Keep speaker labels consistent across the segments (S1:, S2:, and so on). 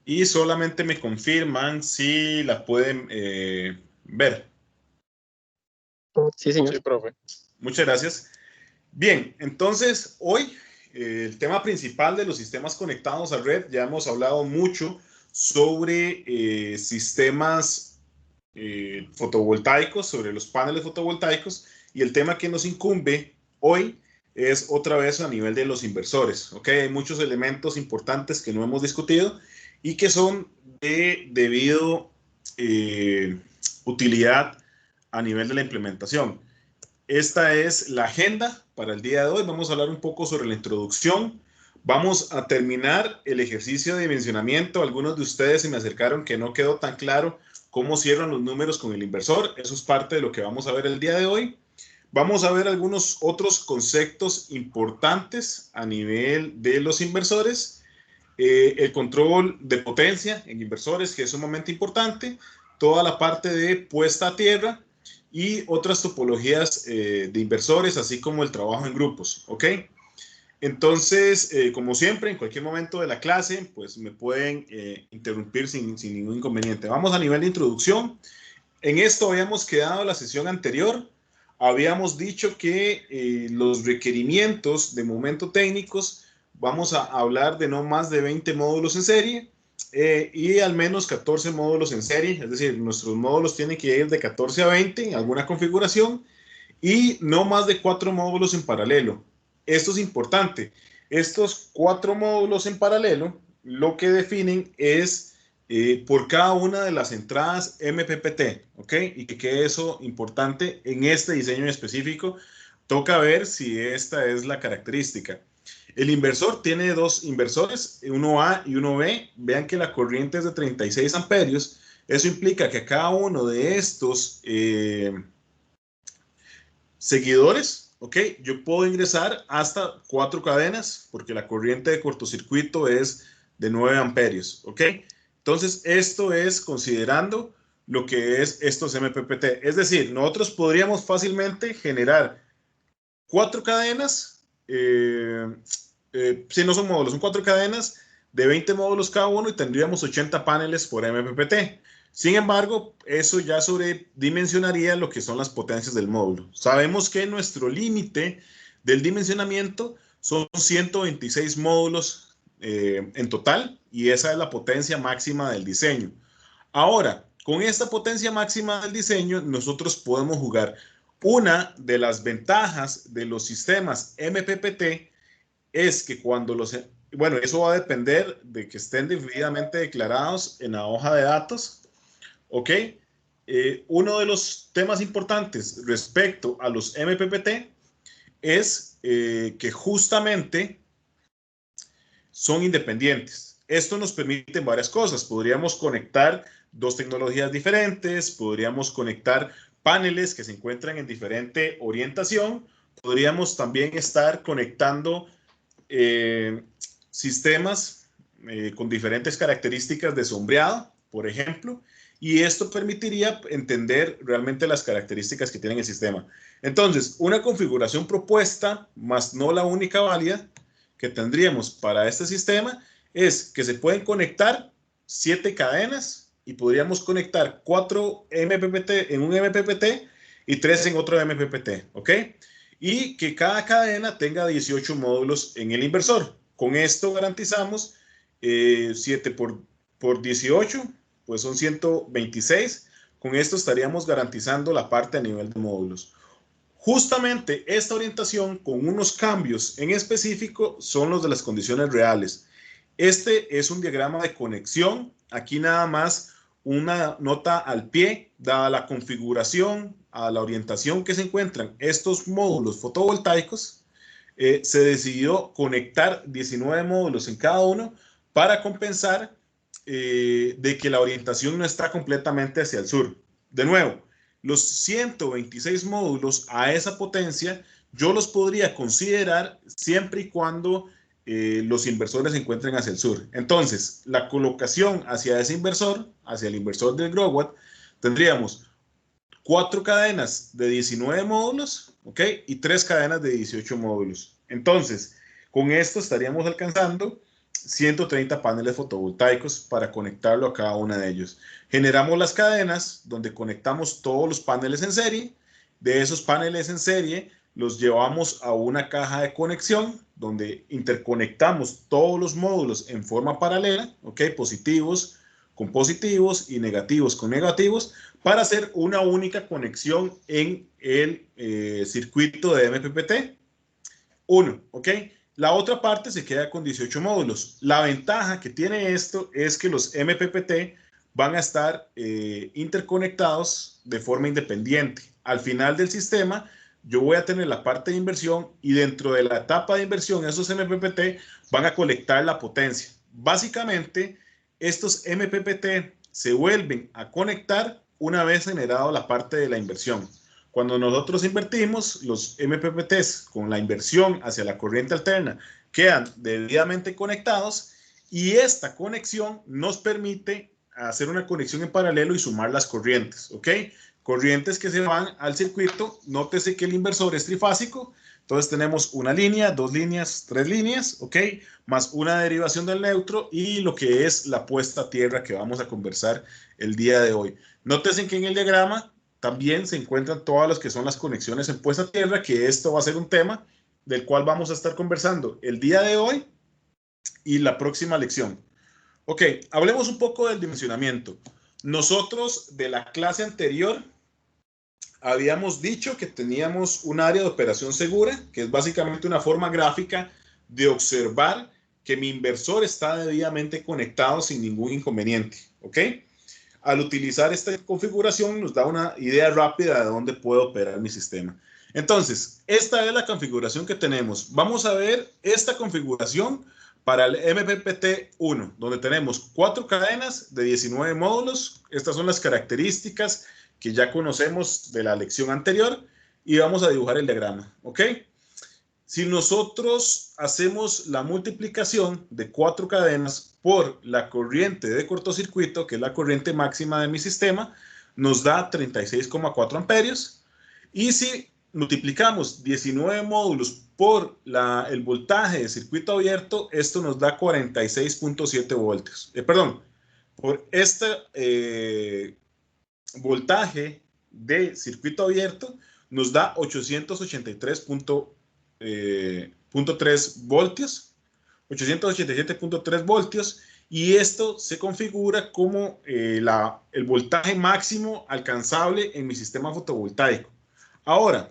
S1: y solamente me confirman si la pueden ver.
S2: Sí, señor.
S3: Sí, profe.
S1: Muchas gracias. Bien, entonces hoy el tema principal de los sistemas conectados a red, ya hemos hablado mucho sobre sistemas fotovoltaicos, sobre los paneles fotovoltaicos, y el tema que nos incumbe hoy es otra vez a nivel de los inversores. ¿Ok? Hay muchos elementos importantes que no hemos discutido y que son de debido utilidad a nivel de la implementación. Esta es la agenda para el día de hoy. Vamos a hablar un poco sobre la introducción. Vamos a terminar el ejercicio de dimensionamiento. Algunos de ustedes se me acercaron que no quedó tan claro cómo cierran los números con el inversor. Eso es parte de lo que vamos a ver el día de hoy. Vamos a ver algunos otros conceptos importantes a nivel de los inversores. El control de potencia en inversores, que es sumamente importante. Toda la parte de puesta a tierra y otras topologías de inversores, así como el trabajo en grupos, ¿ok? Entonces, como siempre, en cualquier momento de la clase, pues me pueden interrumpir sin ningún inconveniente. Vamos a nivel de introducción. En esto habíamos quedado la sesión anterior. Habíamos dicho que los requerimientos de momento técnicos, vamos a hablar de no más de 20 módulos en serie y al menos 14 módulos en serie, es decir, nuestros módulos tienen que ir de 14 a 20 en alguna configuración y no más de 4 módulos en paralelo. Esto es importante. Estos 4 módulos en paralelo lo que definen es por cada una de las entradas MPPT, ¿ok? Y que quede eso importante en este diseño en específico. Toca ver si esta es la característica. El inversor tiene dos inversores, uno A y uno B. Vean que la corriente es de 36 amperios. Eso implica que cada uno de estos seguidores, ¿ok? Yo puedo ingresar hasta 4 cadenas porque la corriente de cortocircuito es de 9 amperios, ¿ok? Entonces, esto es considerando lo que es estos MPPT. Es decir, nosotros podríamos fácilmente generar 4 cadenas, si no son módulos, son 4 cadenas de 20 módulos cada uno y tendríamos 80 paneles por MPPT. Sin embargo, eso ya sobredimensionaría lo que son las potencias del módulo. Sabemos que nuestro límite del dimensionamiento son 126 módulos en total y esa es la potencia máxima del diseño. Ahora, con esta potencia máxima del diseño, nosotros podemos jugar. Una de las ventajas de los sistemas MPPT es que cuando bueno, eso va a depender de que estén debidamente declarados en la hoja de datos, ¿ok? Uno de los temas importantes respecto a los MPPT es que justamente son independientes. Esto nos permite varias cosas. Podríamos conectar dos tecnologías diferentes, podríamos conectar paneles que se encuentran en diferente orientación, podríamos también estar conectando sistemas con diferentes características de sombreado, por ejemplo, y esto permitiría entender realmente las características que tiene el sistema. Entonces, una configuración propuesta, más no la única válida, que tendríamos para este sistema es que se pueden conectar 7 cadenas y podríamos conectar 4 MPPT en un MPPT y 3 en otro MPPT, ¿ok? Y que cada cadena tenga 18 módulos en el inversor. Con esto garantizamos 7 por 18, pues son 126. Con esto estaríamos garantizando la parte a nivel de módulos. Justamente esta orientación con unos cambios en específico son los de las condiciones reales. Este es un diagrama de conexión. Aquí nada más una nota al pie, dada la configuración, a la orientación que se encuentran estos módulos fotovoltaicos, se decidió conectar 19 módulos en cada uno para compensar de que la orientación no está completamente hacia el sur. De nuevo, los 126 módulos a esa potencia, yo los podría considerar siempre y cuando los inversores se encuentren hacia el sur. Entonces, la colocación hacia ese inversor, hacia el inversor del Growatt, tendríamos 4 cadenas de 19 módulos, ¿ok? Y 3 cadenas de 18 módulos. Entonces, con esto estaríamos alcanzando 130 paneles fotovoltaicos para conectarlo a cada una de ellos. Generamos las cadenas donde conectamos todos los paneles en serie. De esos paneles en serie los llevamos a una caja de conexión donde interconectamos todos los módulos en forma paralela, ¿ok? Positivos con positivos y negativos con negativos, para hacer una única conexión en el circuito de MPPT 1, ¿ok? La otra parte se queda con 18 módulos. La ventaja que tiene esto es que los MPPT van a estar interconectados de forma independiente. Al final del sistema, yo voy a tener la parte de inversión y dentro de la etapa de inversión, esos MPPT van a colectar la potencia. Básicamente, estos MPPT se vuelven a conectar una vez generado la parte de la inversión. Cuando nosotros invertimos, los MPPTs con la inversión hacia la corriente alterna quedan debidamente conectados y esta conexión nos permite hacer una conexión en paralelo y sumar las corrientes, ¿ok? Corrientes que se van al circuito. Nótese que el inversor es trifásico, entonces tenemos una línea, dos líneas, tres líneas, ¿ok? Más una derivación del neutro y lo que es la puesta a tierra que vamos a conversar el día de hoy. Nótese que en el diagrama también se encuentran todas las que son las conexiones en puesta a tierra, que esto va a ser un tema del cual vamos a estar conversando el día de hoy y la próxima lección. Ok, hablemos un poco del dimensionamiento. Nosotros de la clase anterior habíamos dicho que teníamos un área de operación segura, que es básicamente una forma gráfica de observar que mi inversor está debidamente conectado sin ningún inconveniente. ¿Ok? Al utilizar esta configuración nos da una idea rápida de dónde puedo operar mi sistema. Entonces, esta es la configuración que tenemos. Vamos a ver esta configuración para el MPPT1, donde tenemos 4 cadenas de 19 módulos. Estas son las características que ya conocemos de la lección anterior y vamos a dibujar el diagrama, ¿ok? Si nosotros hacemos la multiplicación de 4 cadenas por la corriente de cortocircuito, que es la corriente máxima de mi sistema, nos da 36,4 amperios. Y si multiplicamos 19 módulos por el voltaje de circuito abierto, esto nos da 46,7 voltios. Perdón, por este voltaje de circuito abierto nos da 883,3 voltios, 887,3 voltios, y esto se configura como el voltaje máximo alcanzable en mi sistema fotovoltaico. Ahora,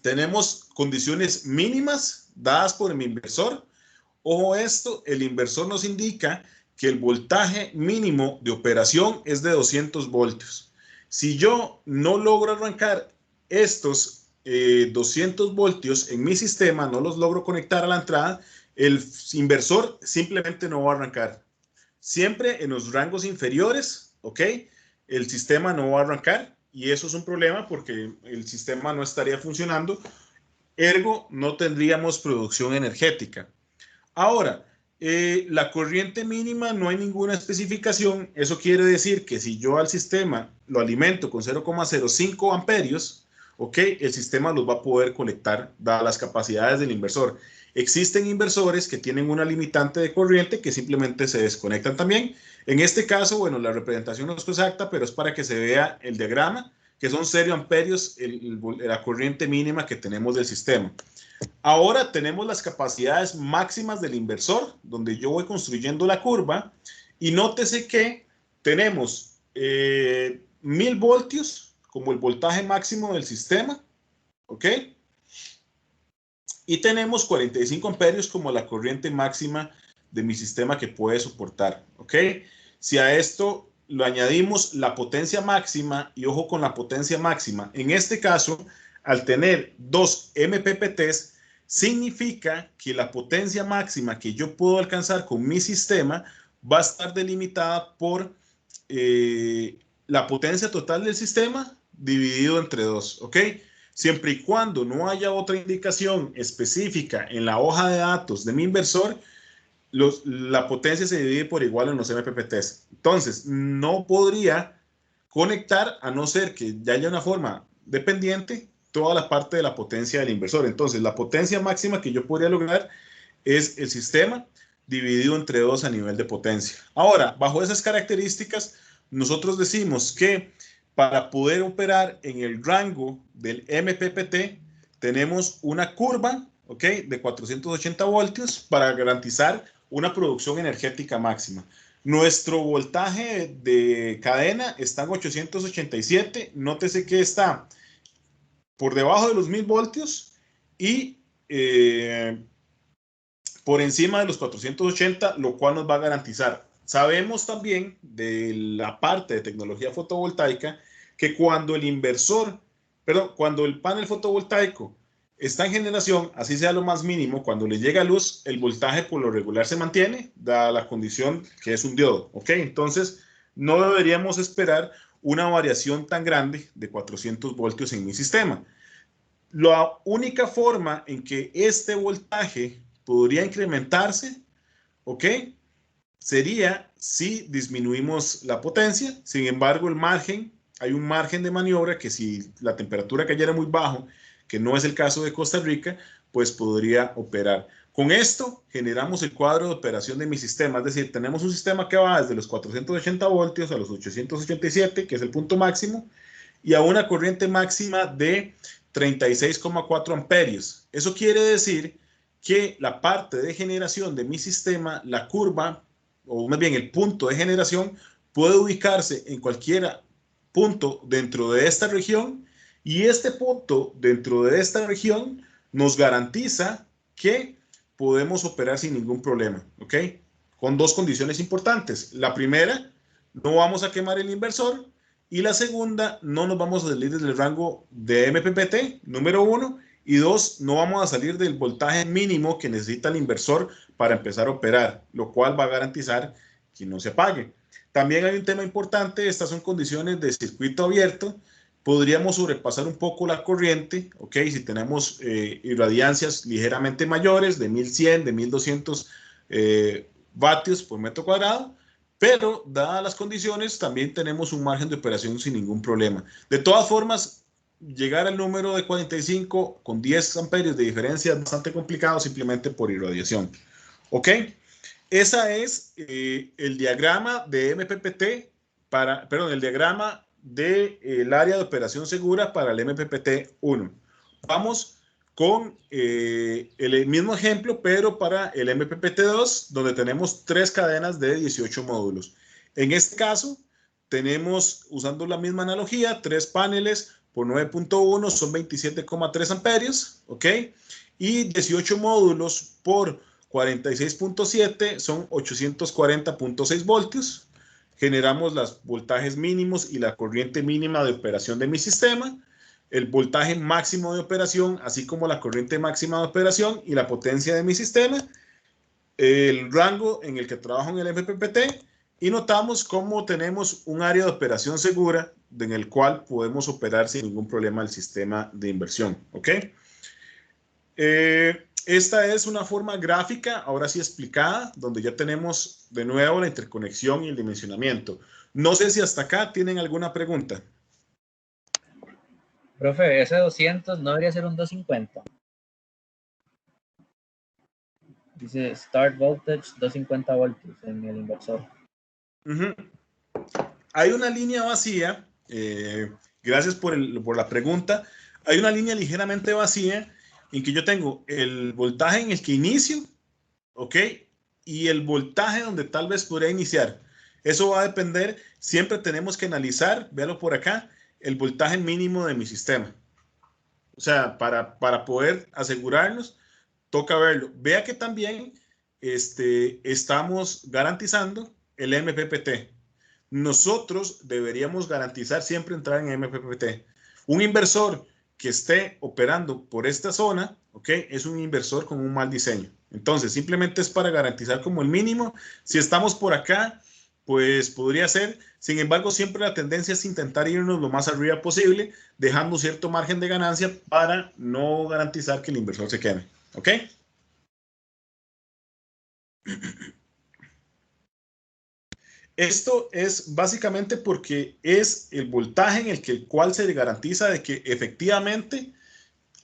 S1: tenemos condiciones mínimas dadas por mi inversor. Ojo esto, el inversor nos indica que el voltaje mínimo de operación es de 200 voltios. Si yo no logro arrancar estos 200 voltios en mi sistema, no los logro conectar a la entrada, el inversor simplemente no va a arrancar. Siempre en los rangos inferiores, ¿ok? El sistema no va a arrancar y eso es un problema porque el sistema no estaría funcionando, ergo no tendríamos producción energética. Ahora, la corriente mínima no hay ninguna especificación. Eso quiere decir que si yo al sistema lo alimento con 0,05 amperios, ¿ok? El sistema los va a poder conectar dadas las capacidades del inversor. Existen inversores que tienen una limitante de corriente que simplemente se desconectan también. En este caso, bueno, la representación no es exacta, pero es para que se vea el diagrama, que son 0 amperios la corriente mínima que tenemos del sistema. Ahora tenemos las capacidades máximas del inversor, donde yo voy construyendo la curva, y nótese que tenemos 1000 voltios como el voltaje máximo del sistema, ¿ok? Y tenemos 45 amperios como la corriente máxima de mi sistema que puede soportar, ¿ok? Si a esto lo añadimos la potencia máxima, y ojo con la potencia máxima, en este caso, al tener 2 MPPTs, significa que la potencia máxima que yo puedo alcanzar con mi sistema va a estar delimitada por la potencia total del sistema dividido entre 2, ¿ok? Siempre y cuando no haya otra indicación específica en la hoja de datos de mi inversor, la potencia se divide por igual en los MPPTs. Entonces, no podría conectar a no ser que ya haya una forma dependiente toda la parte de la potencia del inversor. Entonces, la potencia máxima que yo podría lograr es el sistema dividido entre 2 a nivel de potencia. Ahora, bajo esas características, nosotros decimos que para poder operar en el rango del MPPT, tenemos una curva, ¿ok?, de 480 voltios para garantizar una producción energética máxima. Nuestro voltaje de cadena está en 887. Nótese que está por debajo de los 1000 voltios y por encima de los 480, lo cual nos va a garantizar. Sabemos también de la parte de tecnología fotovoltaica que cuando el inversor, perdón, cuando el panel fotovoltaico está en generación, así sea lo más mínimo, cuando le llega luz, el voltaje por lo regular se mantiene, dada la condición que es un diodo, ¿ok? Entonces, no deberíamos esperar una variación tan grande de 400 voltios en mi sistema. La única forma en que este voltaje podría incrementarse, ¿ok?, sería si disminuimos la potencia. Sin embargo, el margen, hay un margen de maniobra que si la temperatura cayera muy bajo, que no es el caso de Costa Rica, pues podría operar. Con esto generamos el cuadro de operación de mi sistema, es decir, tenemos un sistema que va desde los 480 voltios a los 887, que es el punto máximo, y a una corriente máxima de 36,4 amperios. Eso quiere decir que la parte de generación de mi sistema, la curva, o más bien el punto de generación, puede ubicarse en cualquier punto dentro de esta región, y este punto dentro de esta región nos garantiza que podemos operar sin ningún problema, ¿ok? Con dos condiciones importantes. La primera, no vamos a quemar el inversor, y la segunda, no nos vamos a salir del rango de MPPT, número 1, y 2, no vamos a salir del voltaje mínimo que necesita el inversor para empezar a operar, lo cual va a garantizar que no se apague. También hay un tema importante, estas son condiciones de circuito abierto, podríamos sobrepasar un poco la corriente, ¿ok? Si tenemos irradiancias ligeramente mayores, de 1100, de 1200 vatios por metro cuadrado, pero dadas las condiciones también tenemos un margen de operación sin ningún problema. De todas formas, llegar al número de 45 con 10 amperios de diferencia es bastante complicado simplemente por irradiación. ¿Ok? Esa es el diagrama de MPPT perdón, el diagrama del área de operación segura para el MPPT 1. Vamos con el mismo ejemplo, pero para el MPPT2, donde tenemos 3 cadenas de 18 módulos. En este caso, tenemos, usando la misma analogía, 3 paneles por 9.1 son 27,3 amperios, ¿ok? Y 18 módulos por 46.7 son 840.6 voltios. Generamos los voltajes mínimos y la corriente mínima de operación de mi sistema, el voltaje máximo de operación, así como la corriente máxima de operación y la potencia de mi sistema, el rango en el que trabajo en el MPPT, y notamos cómo tenemos un área de operación segura en el cual podemos operar sin ningún problema el sistema de inversión. ¿Ok? Esta es una forma gráfica, ahora sí explicada, donde ya tenemos de nuevo la interconexión y el dimensionamiento. No sé si hasta acá tienen alguna pregunta.
S3: Profe, ese 200 no debería ser un 250. Dice start voltage 250 voltios en el inversor.
S1: Hay una línea vacía, gracias por la pregunta. Hay una línea ligeramente vacía en que yo tengo el voltaje en el que inicio, ¿ok? Y el voltaje donde tal vez podría iniciar. Eso va a depender, siempre tenemos que analizar, véalo por acá, el voltaje mínimo de mi sistema. O sea, para poder asegurarnos, toca verlo. Vea que también estamos garantizando el MPPT. Nosotros deberíamos garantizar siempre entrar en MPPT. Un inversor que esté operando por esta zona, ¿ok?, es un inversor con un mal diseño. Entonces, simplemente es para garantizar como el mínimo. Si estamos por acá, pues podría ser. Sin embargo, siempre la tendencia es intentar irnos lo más arriba posible, dejando cierto margen de ganancia para no garantizar que el inversor se queme. ¿Ok? Esto es básicamente porque es el voltaje en el cual se garantiza de que efectivamente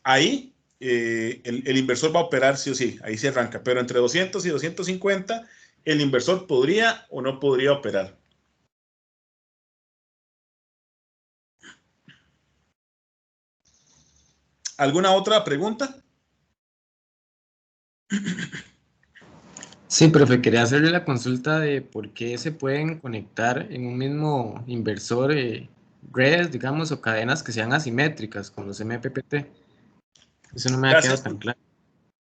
S1: ahí el inversor va a operar sí o sí, ahí se arranca, pero entre 200 y 250 el inversor podría o no podría operar. ¿Alguna otra pregunta?
S2: Sí, profe, quería hacerle la consulta de por qué se pueden conectar en un mismo inversor redes, digamos, o cadenas que sean asimétricas con los MPPT. Eso no me ha quedado
S1: Gracias.
S2: tan claro.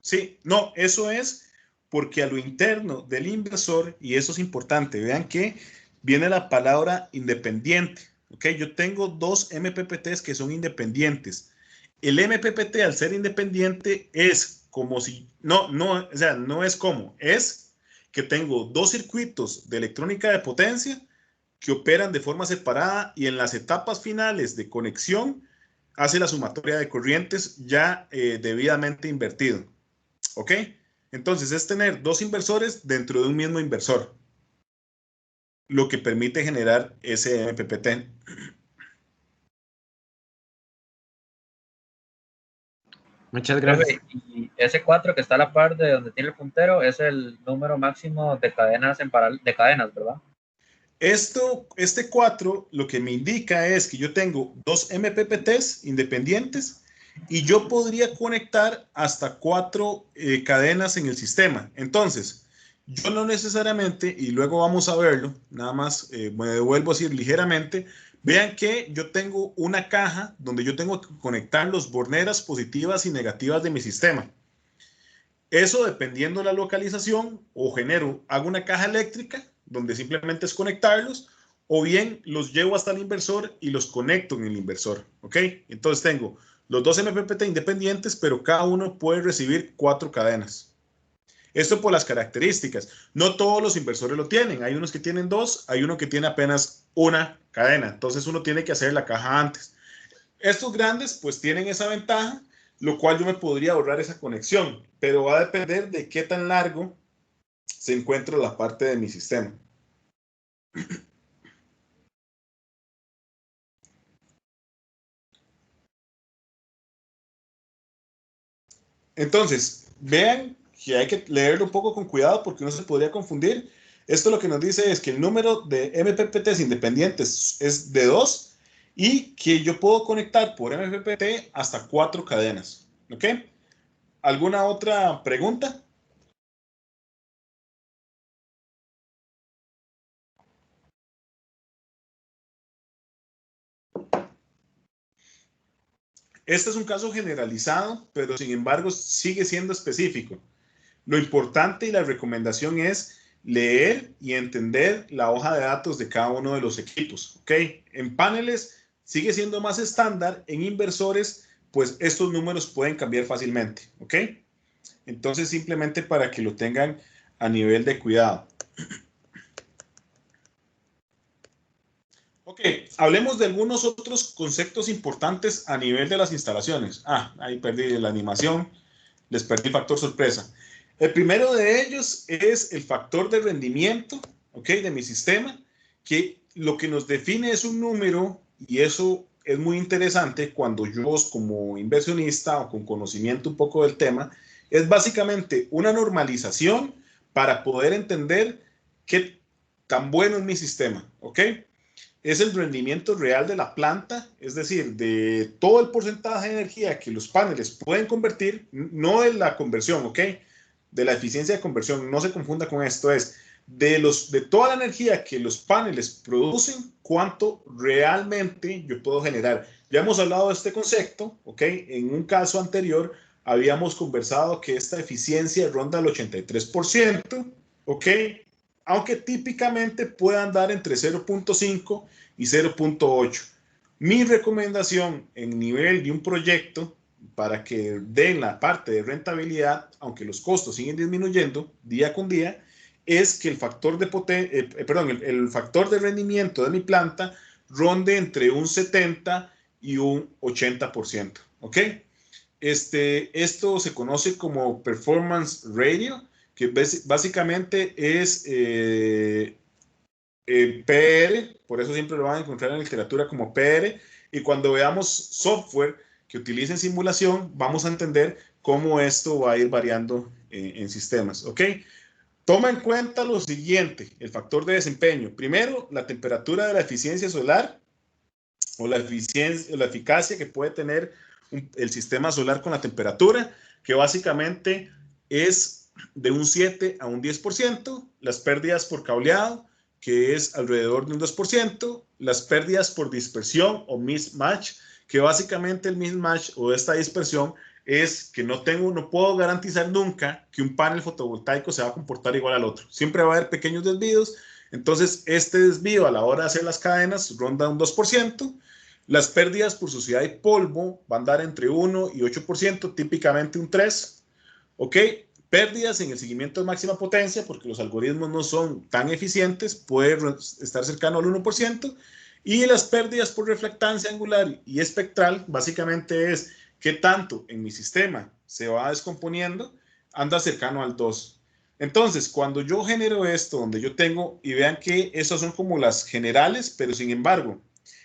S1: Sí, no, eso es porque a lo interno del inversor, y eso es importante, vean que viene la palabra independiente. ¿Ok? Yo tengo dos MPPTs que son independientes. El MPPT, al ser independiente, es como si, o sea, no es como, es que tengo dos circuitos de electrónica de potencia que operan de forma separada y en las etapas finales de conexión hace la sumatoria de corrientes ya debidamente invertido. ¿Ok? Entonces es tener dos inversores dentro de un mismo inversor, lo que permite generar ese MPPT.
S2: Muchas gracias.
S3: Profe, y ese 4 que está a la par de donde tiene el puntero es el número máximo de cadenas de cadenas, ¿verdad?
S1: Este 4 lo que me indica es que yo tengo dos MPPTs independientes y yo podría conectar hasta 4 cadenas en el sistema. Entonces, yo no necesariamente, y luego vamos a verlo, nada más me devuelvo a decir ligeramente, vean que yo tengo una caja donde yo tengo que conectar los borneras positivas y negativas de mi sistema. Eso dependiendo de la localización, o hago una caja eléctrica donde simplemente es conectarlos, o bien los llevo hasta el inversor y los conecto en el inversor. ¿Ok? Entonces tengo los dos MPPT independientes, pero cada uno puede recibir 4 cadenas. Esto por las características. No todos los inversores lo tienen. Hay unos que tienen 2, hay uno que tiene apenas una cadena. Entonces uno tiene que hacer la caja antes. Estos grandes pues tienen esa ventaja, lo cual yo me podría ahorrar esa conexión, pero va a depender de qué tan largo se encuentra la parte de mi sistema. Entonces, vean que hay que leerlo un poco con cuidado porque uno se podría confundir. Esto lo que nos dice es que el número de MPPTs independientes es de 2 y que yo puedo conectar por MPPT hasta 4 cadenas. ¿Ok? ¿Alguna otra pregunta? Este es un caso generalizado, pero sin embargo sigue siendo específico. Lo importante y la recomendación es leer y entender la hoja de datos de cada uno de los equipos. ¿Ok? En paneles sigue siendo más estándar, en inversores, pues estos números pueden cambiar fácilmente. ¿Ok? Entonces simplemente para que lo tengan a nivel de cuidado. Ok, hablemos de algunos otros conceptos importantes a nivel de las instalaciones. Ahí perdí la animación, les perdí el factor sorpresa. El primero de ellos es el factor de rendimiento, ok, de mi sistema, que lo que nos define es un número y eso es muy interesante cuando yo como inversionista o con conocimiento un poco del tema, es básicamente una normalización para poder entender qué tan bueno es mi sistema, ok. Es el rendimiento real de la planta, es decir, de todo el porcentaje de energía que los paneles pueden convertir, no de la conversión, ¿ok? De la eficiencia de conversión, no se confunda con esto, es de toda la energía que los paneles producen, cuánto realmente yo puedo generar. Ya hemos hablado de este concepto, ¿ok? En un caso anterior habíamos conversado que esta eficiencia ronda el 83%, ¿ok? Aunque típicamente puedan dar entre 0.5 y 0.8. Mi recomendación en nivel de un proyecto para que den la parte de rentabilidad, aunque los costos siguen disminuyendo día con día, es que el factor el factor de rendimiento de mi planta ronde entre un 70 y un 80%. ¿Ok? Esto se conoce como performance radio, que básicamente es PR, por eso siempre lo van a encontrar en la literatura como PR, y cuando veamos software que utilicen simulación, vamos a entender cómo esto va a ir variando en sistemas, ¿ok? Toma en cuenta lo siguiente, el factor de desempeño. Primero, la temperatura de la eficiencia solar o la eficacia que puede tener el sistema solar con la temperatura, que básicamente es de un 7 a un 10%, las pérdidas por cableado, que es alrededor de un 2%, las pérdidas por dispersión o mismatch, que básicamente el mismatch o esta dispersión es que no puedo garantizar nunca que un panel fotovoltaico se va a comportar igual al otro. Siempre va a haber pequeños desvíos, entonces este desvío a la hora de hacer las cadenas ronda un 2%. Las pérdidas por suciedad y polvo van a andar entre 1 y 8%, típicamente un 3%. ¿Ok? Pérdidas en el seguimiento de máxima potencia, porque los algoritmos no son tan eficientes, puede estar cercano al 1%. Y las pérdidas por reflectancia angular y espectral, básicamente es qué tanto en mi sistema se va descomponiendo, anda cercano al 2%. Entonces, cuando yo genero esto, donde yo tengo, y vean que esas son como las generales, pero sin embargo,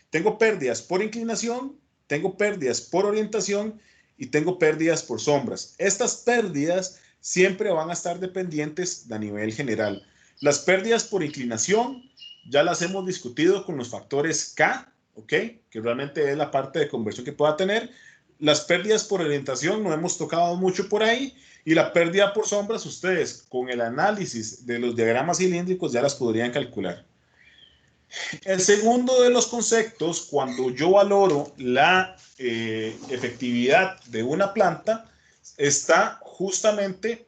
S1: tengo pérdidas por inclinación, tengo pérdidas por orientación y tengo pérdidas por sombras. Estas pérdidas siempre van a estar dependientes a nivel general. Las pérdidas por inclinación ya las hemos discutido con los factores K, ¿ok? Que realmente es la parte de conversión que pueda tener. Las pérdidas por orientación no hemos tocado mucho por ahí. Y la pérdida por sombras, ustedes con el análisis de los diagramas cilíndricos ya las podrían calcular. El segundo de los conceptos, cuando yo valoro la efectividad de una planta, está justamente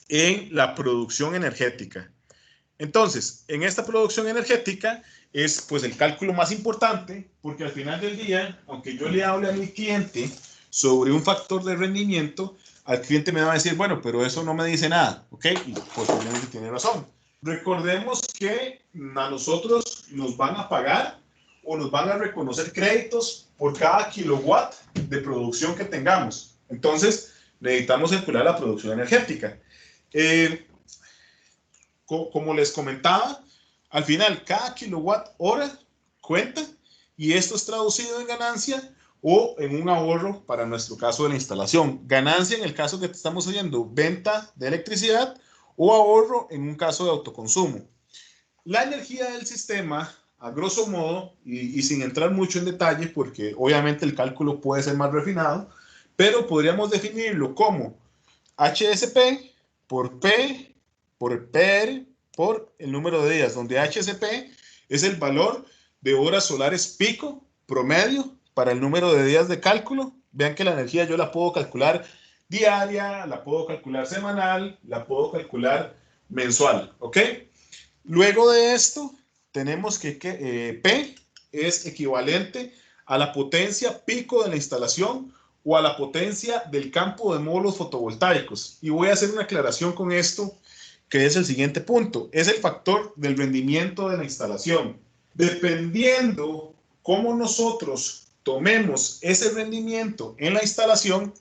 S1: en la producción energética. Entonces, en esta producción energética es pues el cálculo más importante, porque al final del día, aunque yo le hable a mi cliente sobre un factor de rendimiento, al cliente me va a decir, bueno, pero eso no me dice nada, ¿ok? Y posiblemente tiene razón. Recordemos que a nosotros nos van a pagar o nos van a reconocer créditos por cada kilowatt de producción que tengamos. Entonces, necesitamos calcular la producción energética. Como les comentaba, al final cada kilowatt hora cuenta y esto es traducido en ganancia o en un ahorro para nuestro caso de la instalación. Ganancia en el caso que estamos oyendo, venta de electricidad, o ahorro en un caso de autoconsumo. La energía del sistema, a grosso modo, y sin entrar mucho en detalle, porque obviamente el cálculo puede ser más refinado, pero podríamos definirlo como HSP por P por PR por el número de días, donde HSP es el valor de horas solares pico promedio para el número de días de cálculo. Vean que la energía yo la puedo calcular diaria, la puedo calcular semanal, la puedo calcular mensual, ¿ok? Luego de esto, tenemos que P es equivalente a la potencia pico de la instalación o a la potencia del campo de módulos fotovoltaicos. Y voy a hacer una aclaración con esto, que es el siguiente punto. Es el factor del rendimiento de la instalación. Dependiendo cómo nosotros tomemos ese rendimiento en la instalación,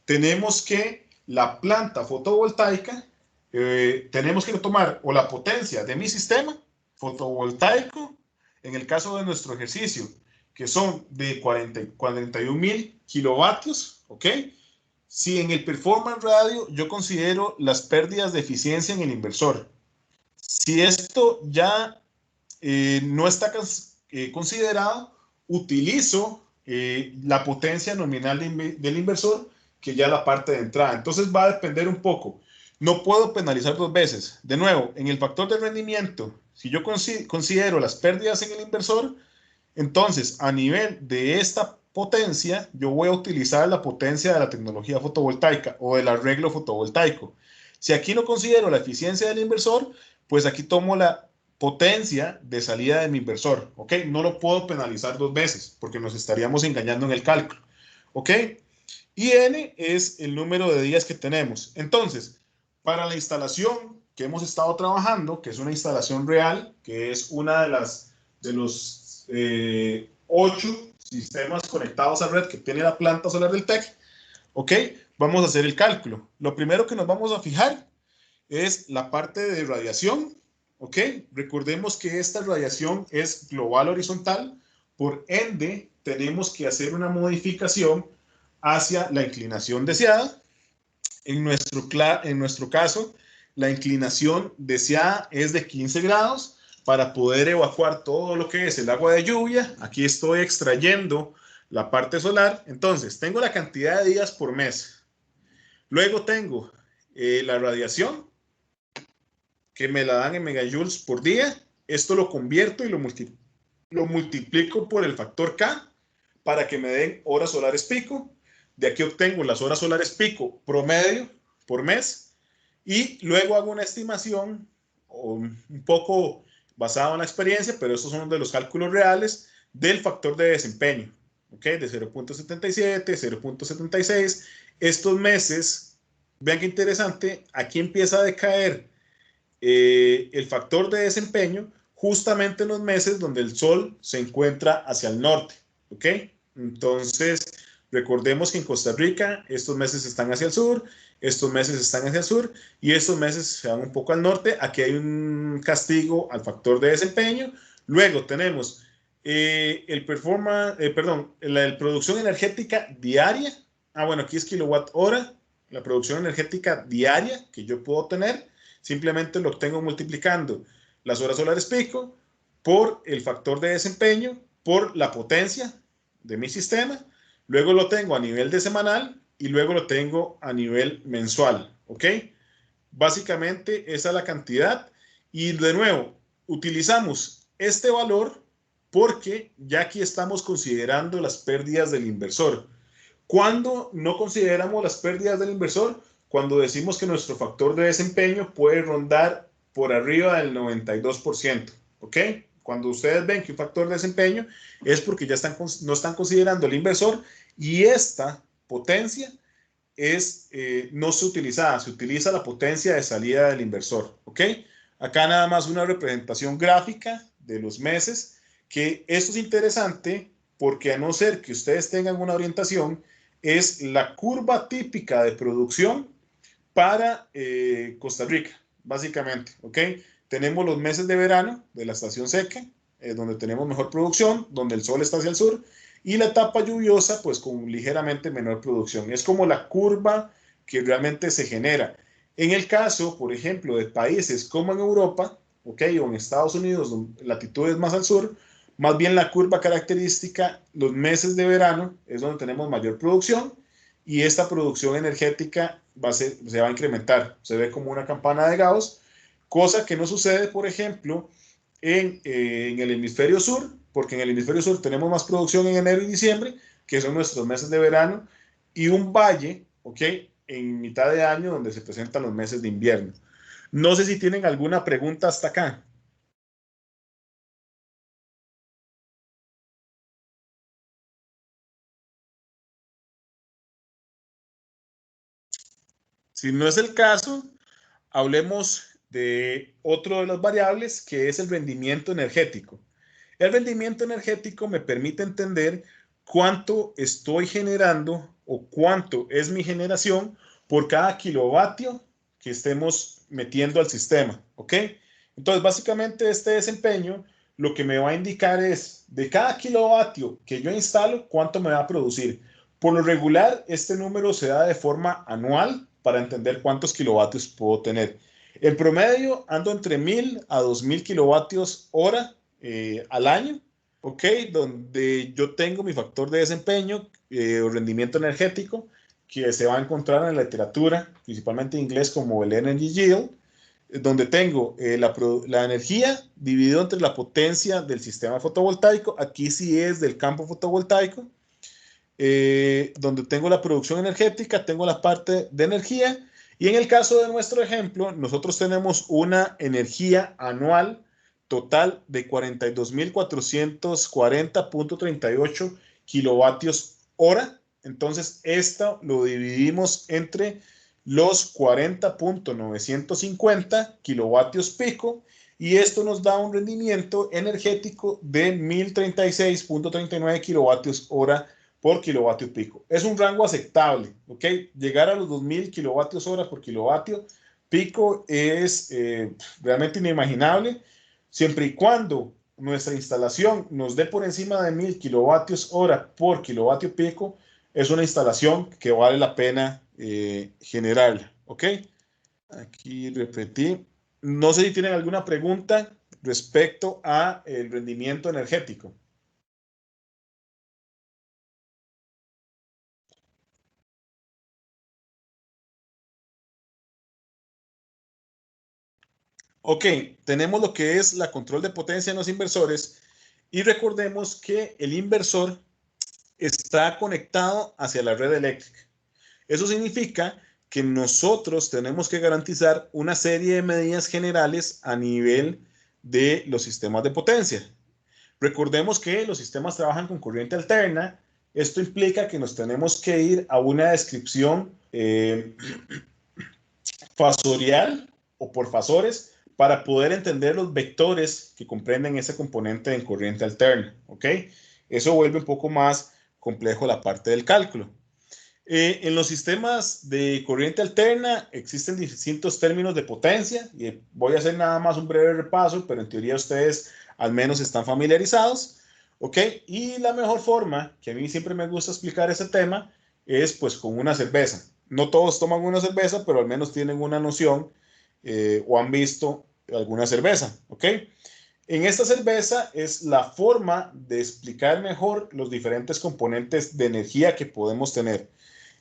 S1: tenemos que la planta fotovoltaica, tenemos que tomar o la potencia de mi sistema fotovoltaico, en el caso de nuestro ejercicio, que son de 41.000 kilovatios, ¿ok? Si en el performance radio yo considero las pérdidas de eficiencia en el inversor, si esto ya no está considerado, utilizo la potencia nominal del inversor, que ya la parte de entrada. Entonces va a depender un poco. No puedo penalizar dos veces. De nuevo, en el factor de rendimiento, si yo considero las pérdidas en el inversor, entonces a nivel de esta potencia, yo voy a utilizar la potencia de la tecnología fotovoltaica o del arreglo fotovoltaico. Si aquí no considero la eficiencia del inversor, pues aquí tomo la potencia de salida de mi inversor, ¿ok? No lo puedo penalizar dos veces porque nos estaríamos engañando en el cálculo, ¿ok? Y N es el número de días que tenemos. Entonces, para la instalación que hemos estado trabajando, que es una instalación real, que es una de los 8 sistemas conectados a red que tiene la planta solar del TEC, ¿ok? Vamos a hacer el cálculo. Lo primero que nos vamos a fijar es la parte de radiación, ¿ok? Recordemos que esta radiación es global horizontal, por ende tenemos que hacer una modificación hacia la inclinación deseada, En nuestro caso, la inclinación deseada es de 15 grados para poder evacuar todo lo que es el agua de lluvia. Aquí estoy extrayendo la parte solar. Entonces, tengo la cantidad de días por mes. Luego tengo la radiación, que me la dan en megajoules por día. Esto lo convierto y lo multiplico por el factor K para que me den horas solares pico. De aquí obtengo las horas solares pico promedio por mes y luego hago una estimación un poco basado en la experiencia, pero estos son de los cálculos reales del factor de desempeño, ¿ok? De 0.77, 0.76. Estos meses, vean qué interesante, aquí empieza a decaer el factor de desempeño justamente en los meses donde el sol se encuentra hacia el norte, ¿ok? Entonces, recordemos que en Costa Rica estos meses están hacia el sur, estos meses están hacia el sur y estos meses se van un poco al norte. Aquí hay un castigo al factor de desempeño. Luego tenemos la producción energética diaria. Bueno, aquí es kilowatt hora, la producción energética diaria que yo puedo tener. Simplemente lo obtengo multiplicando las horas solares pico por el factor de desempeño, por la potencia de mi sistema. Luego lo tengo a nivel de semanal y luego lo tengo a nivel mensual, ¿ok? Básicamente esa es la cantidad y de nuevo utilizamos este valor porque ya aquí estamos considerando las pérdidas del inversor. ¿Cuándo no consideramos las pérdidas del inversor? Cuando decimos que nuestro factor de desempeño puede rondar por arriba del 92%, ¿ok? Cuando ustedes ven que un factor de desempeño es porque ya no están considerando el inversor y esta potencia no se utiliza la potencia de salida del inversor, ¿ok? Acá nada más una representación gráfica de los meses, que esto es interesante porque a no ser que ustedes tengan una orientación, es la curva típica de producción para Costa Rica, básicamente, ¿ok? Tenemos los meses de verano de la estación seca, donde tenemos mejor producción, donde el sol está hacia el sur, y la etapa lluviosa, pues con ligeramente menor producción. Es como la curva que realmente se genera. En el caso, por ejemplo, de países como en Europa, ¿ok? O en Estados Unidos, latitudes más al sur, más bien la curva característica, los meses de verano es donde tenemos mayor producción y esta producción energética se va a incrementar. Se ve como una campana de Gauss, cosa que no sucede, por ejemplo, en el hemisferio sur, porque en el hemisferio sur tenemos más producción en enero y diciembre, que son nuestros meses de verano, y un valle, ¿ok? En mitad de año donde se presentan los meses de invierno. No sé si tienen alguna pregunta hasta acá. Si no es el caso, hablemos de otro de las variables que es el rendimiento energético. El rendimiento energético me permite entender cuánto estoy generando o cuánto es mi generación por cada kilovatio que estemos metiendo al sistema, ¿ok? Entonces, básicamente este desempeño lo que me va a indicar es de cada kilovatio que yo instalo, cuánto me va a producir. Por lo regular, este número se da de forma anual para entender cuántos kilovatios puedo tener. En promedio, ando entre 1000 a 2000 kilovatios hora al año, ¿ok? Donde yo tengo mi factor de desempeño o rendimiento energético que se va a encontrar en la literatura, principalmente en inglés como el Energy Yield, donde tengo la energía dividido entre la potencia del sistema fotovoltaico, aquí sí es del campo fotovoltaico, donde tengo la producción energética, tengo la parte de energía, y en el caso de nuestro ejemplo, nosotros tenemos una energía anual total de 42.440.38 kilovatios hora. Entonces, esto lo dividimos entre los 40.950 kilovatios pico y esto nos da un rendimiento energético de 1036.39 kilovatios hora por kilovatio pico. Es un rango aceptable, ¿ok? Llegar a los 2000 kilovatios hora por kilovatio pico es realmente inimaginable, siempre y cuando nuestra instalación nos dé por encima de 1000 kilovatios hora por kilovatio pico, es una instalación que vale la pena generarla, ¿ok? Aquí repetí. No sé si tienen alguna pregunta respecto a el rendimiento energético. Ok, tenemos lo que es la control de potencia en los inversores y recordemos que el inversor está conectado hacia la red eléctrica. Eso significa que nosotros tenemos que garantizar una serie de medidas generales a nivel de los sistemas de potencia. Recordemos que los sistemas trabajan con corriente alterna. Esto implica que nos tenemos que ir a una descripción fasorial o por fasores para poder entender los vectores que comprenden ese componente en corriente alterna. ¿Ok? Eso vuelve un poco más complejo la parte del cálculo. En los sistemas de corriente alterna existen distintos términos de potencia y voy a hacer nada más un breve repaso, pero en teoría ustedes al menos están familiarizados, ¿ok? Y la mejor forma, que a mí siempre me gusta explicar ese tema, es pues con una cerveza. No todos toman una cerveza, pero al menos tienen una noción o han visto alguna cerveza, ¿ok? En esta cerveza es la forma de explicar mejor los diferentes componentes de energía que podemos tener.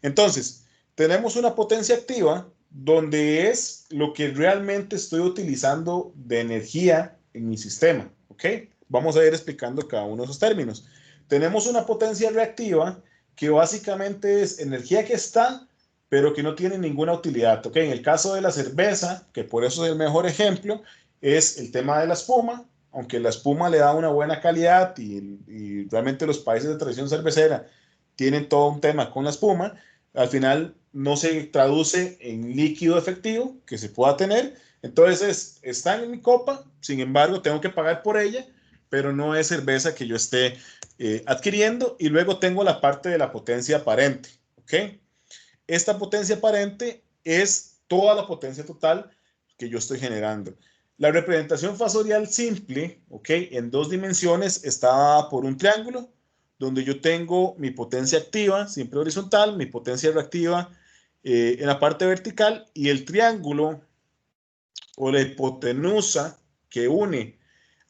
S1: Entonces, tenemos una potencia activa donde es lo que realmente estoy utilizando de energía en mi sistema, ¿ok? Vamos a ir explicando cada uno de esos términos. Tenemos una potencia reactiva que básicamente es energía que está, pero que no tiene ninguna utilidad, ¿ok? En el caso de la cerveza, que por eso es el mejor ejemplo, es el tema de la espuma, aunque la espuma le da una buena calidad y realmente los países de tradición cervecera tienen todo un tema con la espuma, al final no se traduce en líquido efectivo que se pueda tener. Entonces, está en mi copa, sin embargo, tengo que pagar por ella, pero no es cerveza que yo esté adquiriendo. Y luego tengo la parte de la potencia aparente, ¿ok? Esta potencia aparente es toda la potencia total que yo estoy generando. La representación fasorial simple, ¿ok? En dos dimensiones está dada por un triángulo donde yo tengo mi potencia activa, siempre horizontal, mi potencia reactiva en la parte vertical y el triángulo o la hipotenusa que une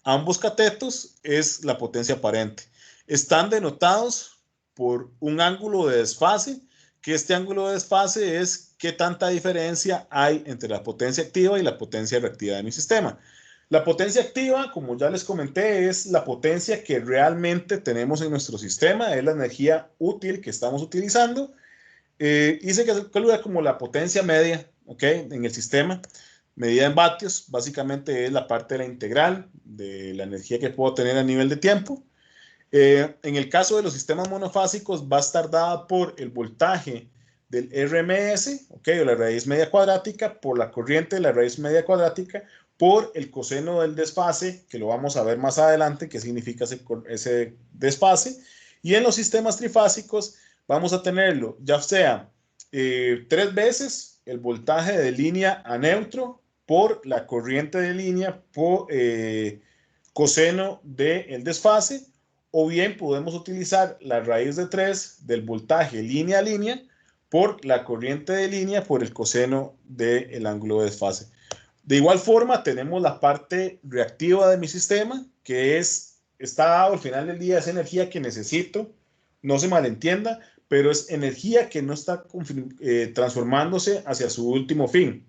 S1: ambos catetos es la potencia aparente. Están denotados por un ángulo de desfase, que este ángulo de desfase es qué tanta diferencia hay entre la potencia activa y la potencia reactiva de mi sistema. La potencia activa, como ya les comenté, es la potencia que realmente tenemos en nuestro sistema, es la energía útil que estamos utilizando. Y se calcula como la potencia media, ¿ok? En el sistema, medida en vatios, básicamente es la parte de la integral de la energía que puedo tener a nivel de tiempo. En el caso de los sistemas monofásicos va a estar dada por el voltaje del RMS, ¿ok? O la raíz media cuadrática, por la corriente de la raíz media cuadrática, por el coseno del desfase, que lo vamos a ver más adelante, qué significa ese desfase. Y en los sistemas trifásicos vamos a tenerlo, ya sea 3 veces el voltaje de línea a neutro por la corriente de línea por coseno del desfase, o bien podemos utilizar la raíz de 3 del voltaje línea a línea por la corriente de línea por el coseno del ángulo de desfase. De igual forma, tenemos la parte reactiva de mi sistema, que está dado al final del día, es energía que necesito, no se malentienda, pero es energía que no está transformándose hacia su último fin.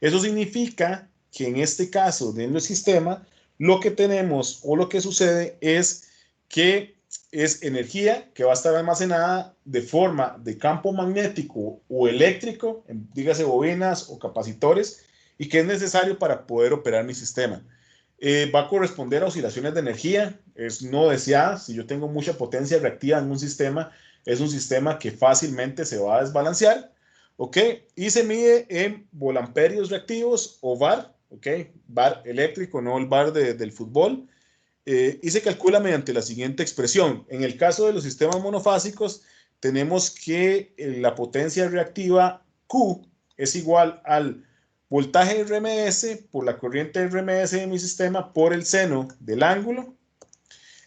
S1: Eso significa que en este caso, dentro del sistema, lo que tenemos o lo que sucede es que es energía que va a estar almacenada de forma de campo magnético o eléctrico, dígase bobinas o capacitores, y que es necesario para poder operar mi sistema. Va a corresponder a oscilaciones de energía, es no deseada. Si yo tengo mucha potencia reactiva en un sistema, es un sistema que fácilmente se va a desbalancear, ¿ok? Y se mide en volamperios reactivos o VAR, ¿ok? VAR eléctrico, no el VAR del fútbol. Y se calcula mediante la siguiente expresión. En el caso de los sistemas monofásicos, tenemos que la potencia reactiva Q es igual al voltaje RMS por la corriente RMS de mi sistema por el seno del ángulo.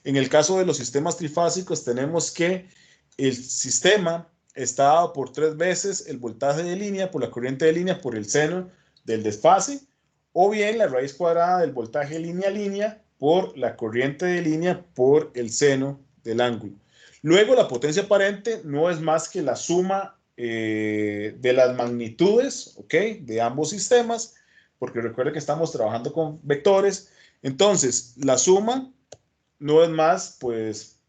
S1: En el caso de los sistemas trifásicos, tenemos que el sistema está dado por 3 veces el voltaje de línea por la corriente de línea por el seno del desfase, o bien la raíz cuadrada del voltaje línea a línea por la corriente de línea por el seno del ángulo. Luego, la potencia aparente no es más que la suma de las magnitudes, ¿ok?, de ambos sistemas, porque recuerden que estamos trabajando con vectores. Entonces, la suma no es más, pues,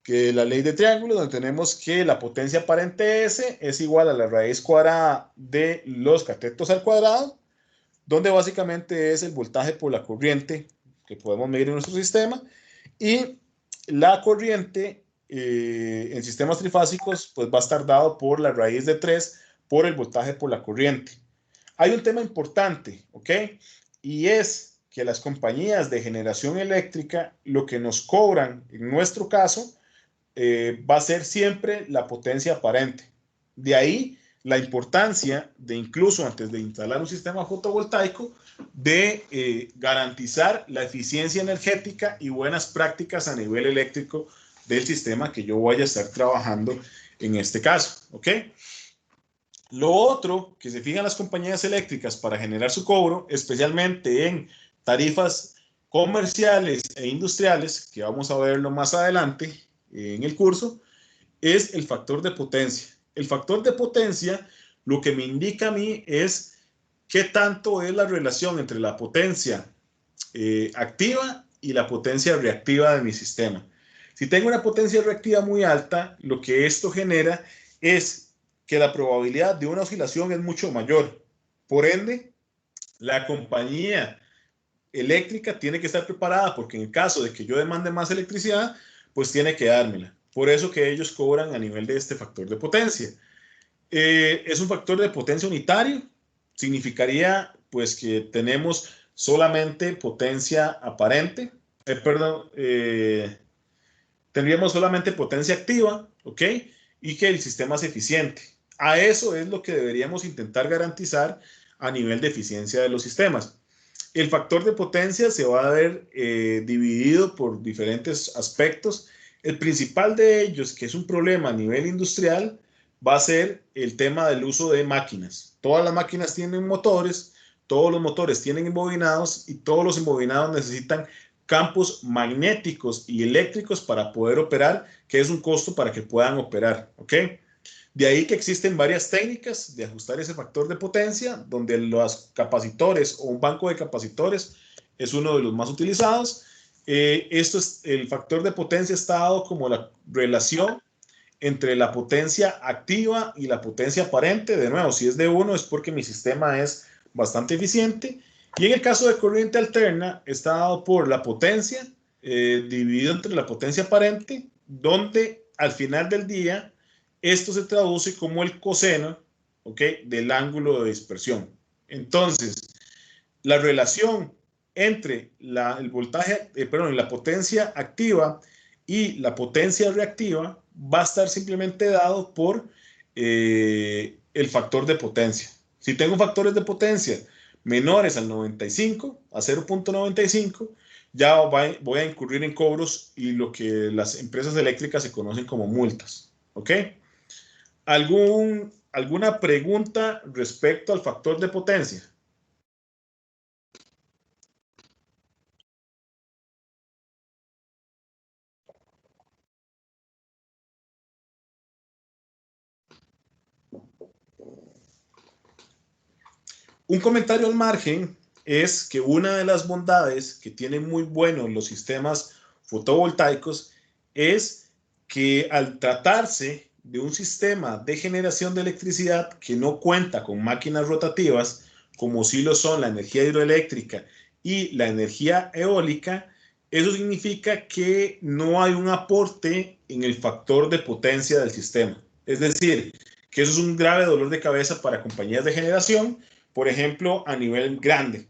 S1: que la ley de triángulo, donde tenemos que la potencia aparente S es igual a la raíz cuadrada de los catetos al cuadrado, donde básicamente es el voltaje por la corriente que podemos medir en nuestro sistema, y la corriente en sistemas trifásicos pues va a estar dado por la raíz de 3 por el voltaje por la corriente. Hay un tema importante, ¿ok? Y es que las compañías de generación eléctrica lo que nos cobran en nuestro caso va a ser siempre la potencia aparente. De ahí la importancia de, incluso antes de instalar un sistema fotovoltaico, de garantizar la eficiencia energética y buenas prácticas a nivel eléctrico del sistema que yo vaya a estar trabajando en este caso, ¿ok? Lo otro que se fijan las compañías eléctricas para generar su cobro, especialmente en tarifas comerciales e industriales, que vamos a verlo más adelante en el curso, es el factor de potencia. El factor de potencia lo que me indica a mí es qué tanto es la relación entre la potencia activa y la potencia reactiva de mi sistema. Si tengo una potencia reactiva muy alta, lo que esto genera es que la probabilidad de una oscilación es mucho mayor. Por ende, la compañía eléctrica tiene que estar preparada, porque en el caso de que yo demande más electricidad, pues tiene que dármela. Por eso que ellos cobran a nivel de este factor de potencia. Es un factor de potencia unitario. Significaría pues que tenemos solamente potencia aparente, tendríamos solamente potencia activa, ¿ok? Y que el sistema es eficiente. A eso es lo que deberíamos intentar garantizar a nivel de eficiencia de los sistemas. El factor de potencia se va a ver dividido por diferentes aspectos. El principal de ellos, que es un problema a nivel industrial, va a ser el tema del uso de máquinas. Todas las máquinas tienen motores, todos los motores tienen embobinados y todos los embobinados necesitan campos magnéticos y eléctricos para poder operar, que es un costo para que puedan operar, ¿ok? De ahí que existen varias técnicas de ajustar ese factor de potencia, donde los capacitores o un banco de capacitores es uno de los más utilizados. El factor de potencia está dado como la relación entre la potencia activa y la potencia aparente. De nuevo, si es de 1 es porque mi sistema es bastante eficiente. Y en el caso de corriente alterna, está dado por la potencia dividido entre la potencia aparente, donde al final del día esto se traduce como el coseno, ¿ok?, del ángulo de dispersión. Entonces, la relación entre el voltaje, la potencia activa y la potencia reactiva va a estar simplemente dado por el factor de potencia. Si tengo factores de potencia menores al 95, a 0.95, ya voy a incurrir en cobros y lo que las empresas eléctricas se conocen como multas, ¿ok? ¿Alguna pregunta respecto al factor de potencia? Un comentario al margen es que una de las bondades que tienen muy buenos los sistemas fotovoltaicos es que al tratarse de un sistema de generación de electricidad que no cuenta con máquinas rotativas, como sí lo son la energía hidroeléctrica y la energía eólica, eso significa que no hay un aporte en el factor de potencia del sistema. Es decir, que eso es un grave dolor de cabeza para compañías de generación, por ejemplo, a nivel grande.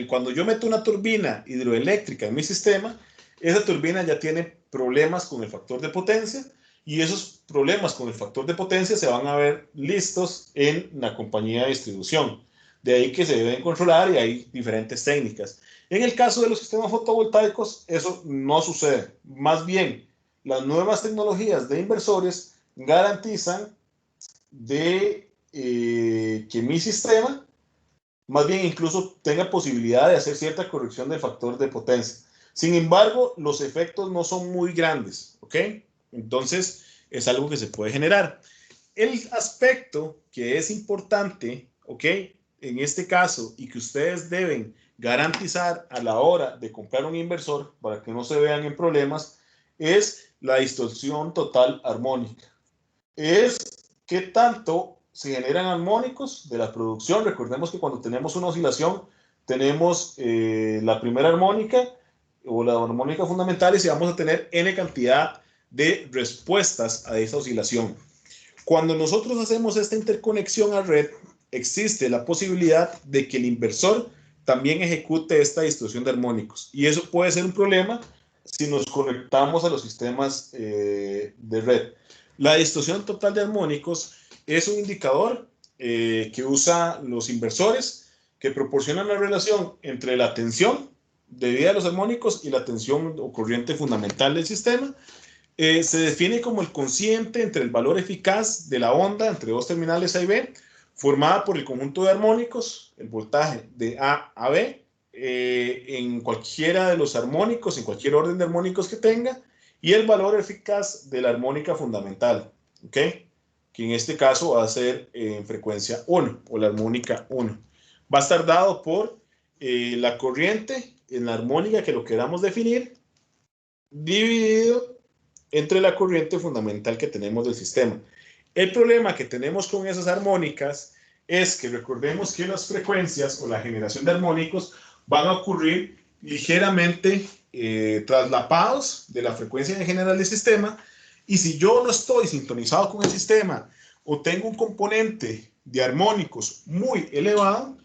S1: Cuando yo meto una turbina hidroeléctrica en mi sistema, esa turbina ya tiene problemas con el factor de potencia, y esos problemas con el factor de potencia se van a ver listos en la compañía de distribución. De ahí que se deben controlar y hay diferentes técnicas. En el caso de los sistemas fotovoltaicos, eso no sucede. Más bien, las nuevas tecnologías de inversores garantizan de que mi sistema más bien incluso tenga posibilidad de hacer cierta corrección del factor de potencia. Sin embargo, los efectos no son muy grandes, ¿ok? Entonces, es algo que se puede generar. El aspecto que es importante, ¿ok? En este caso, y que ustedes deben garantizar a la hora de comprar un inversor para que no se vean en problemas, es la distorsión total armónica. Es qué tanto se generan armónicos de la producción. Recordemos que cuando tenemos una oscilación, tenemos la primera armónica o la armónica fundamental y si vamos a tener n cantidad de respuestas a esa oscilación. Cuando nosotros hacemos esta interconexión a red, existe la posibilidad de que el inversor también ejecute esta distorsión de armónicos. Y eso puede ser un problema si nos conectamos a los sistemas de red. La distorsión total de armónicos es un indicador que usan los inversores que proporcionan la relación entre la tensión debida a los armónicos y la tensión o corriente fundamental del sistema. Se define como el cociente entre el valor eficaz de la onda entre dos terminales A y B, formada por el conjunto de armónicos, el voltaje de A a B, en cualquiera de los armónicos, en cualquier orden de armónicos que tenga, y el valor eficaz de la armónica fundamental, ¿ok? Que en este caso va a ser en frecuencia 1 o la armónica 1. Va a estar dado por la corriente en la armónica que lo queramos definir, dividido entre la corriente fundamental que tenemos del sistema. El problema que tenemos con esas armónicas es que recordemos que las frecuencias o la generación de armónicos van a ocurrir ligeramente traslapados de la frecuencia en general del sistema, y si yo no estoy sintonizado con el sistema o tengo un componente de armónicos muy elevado,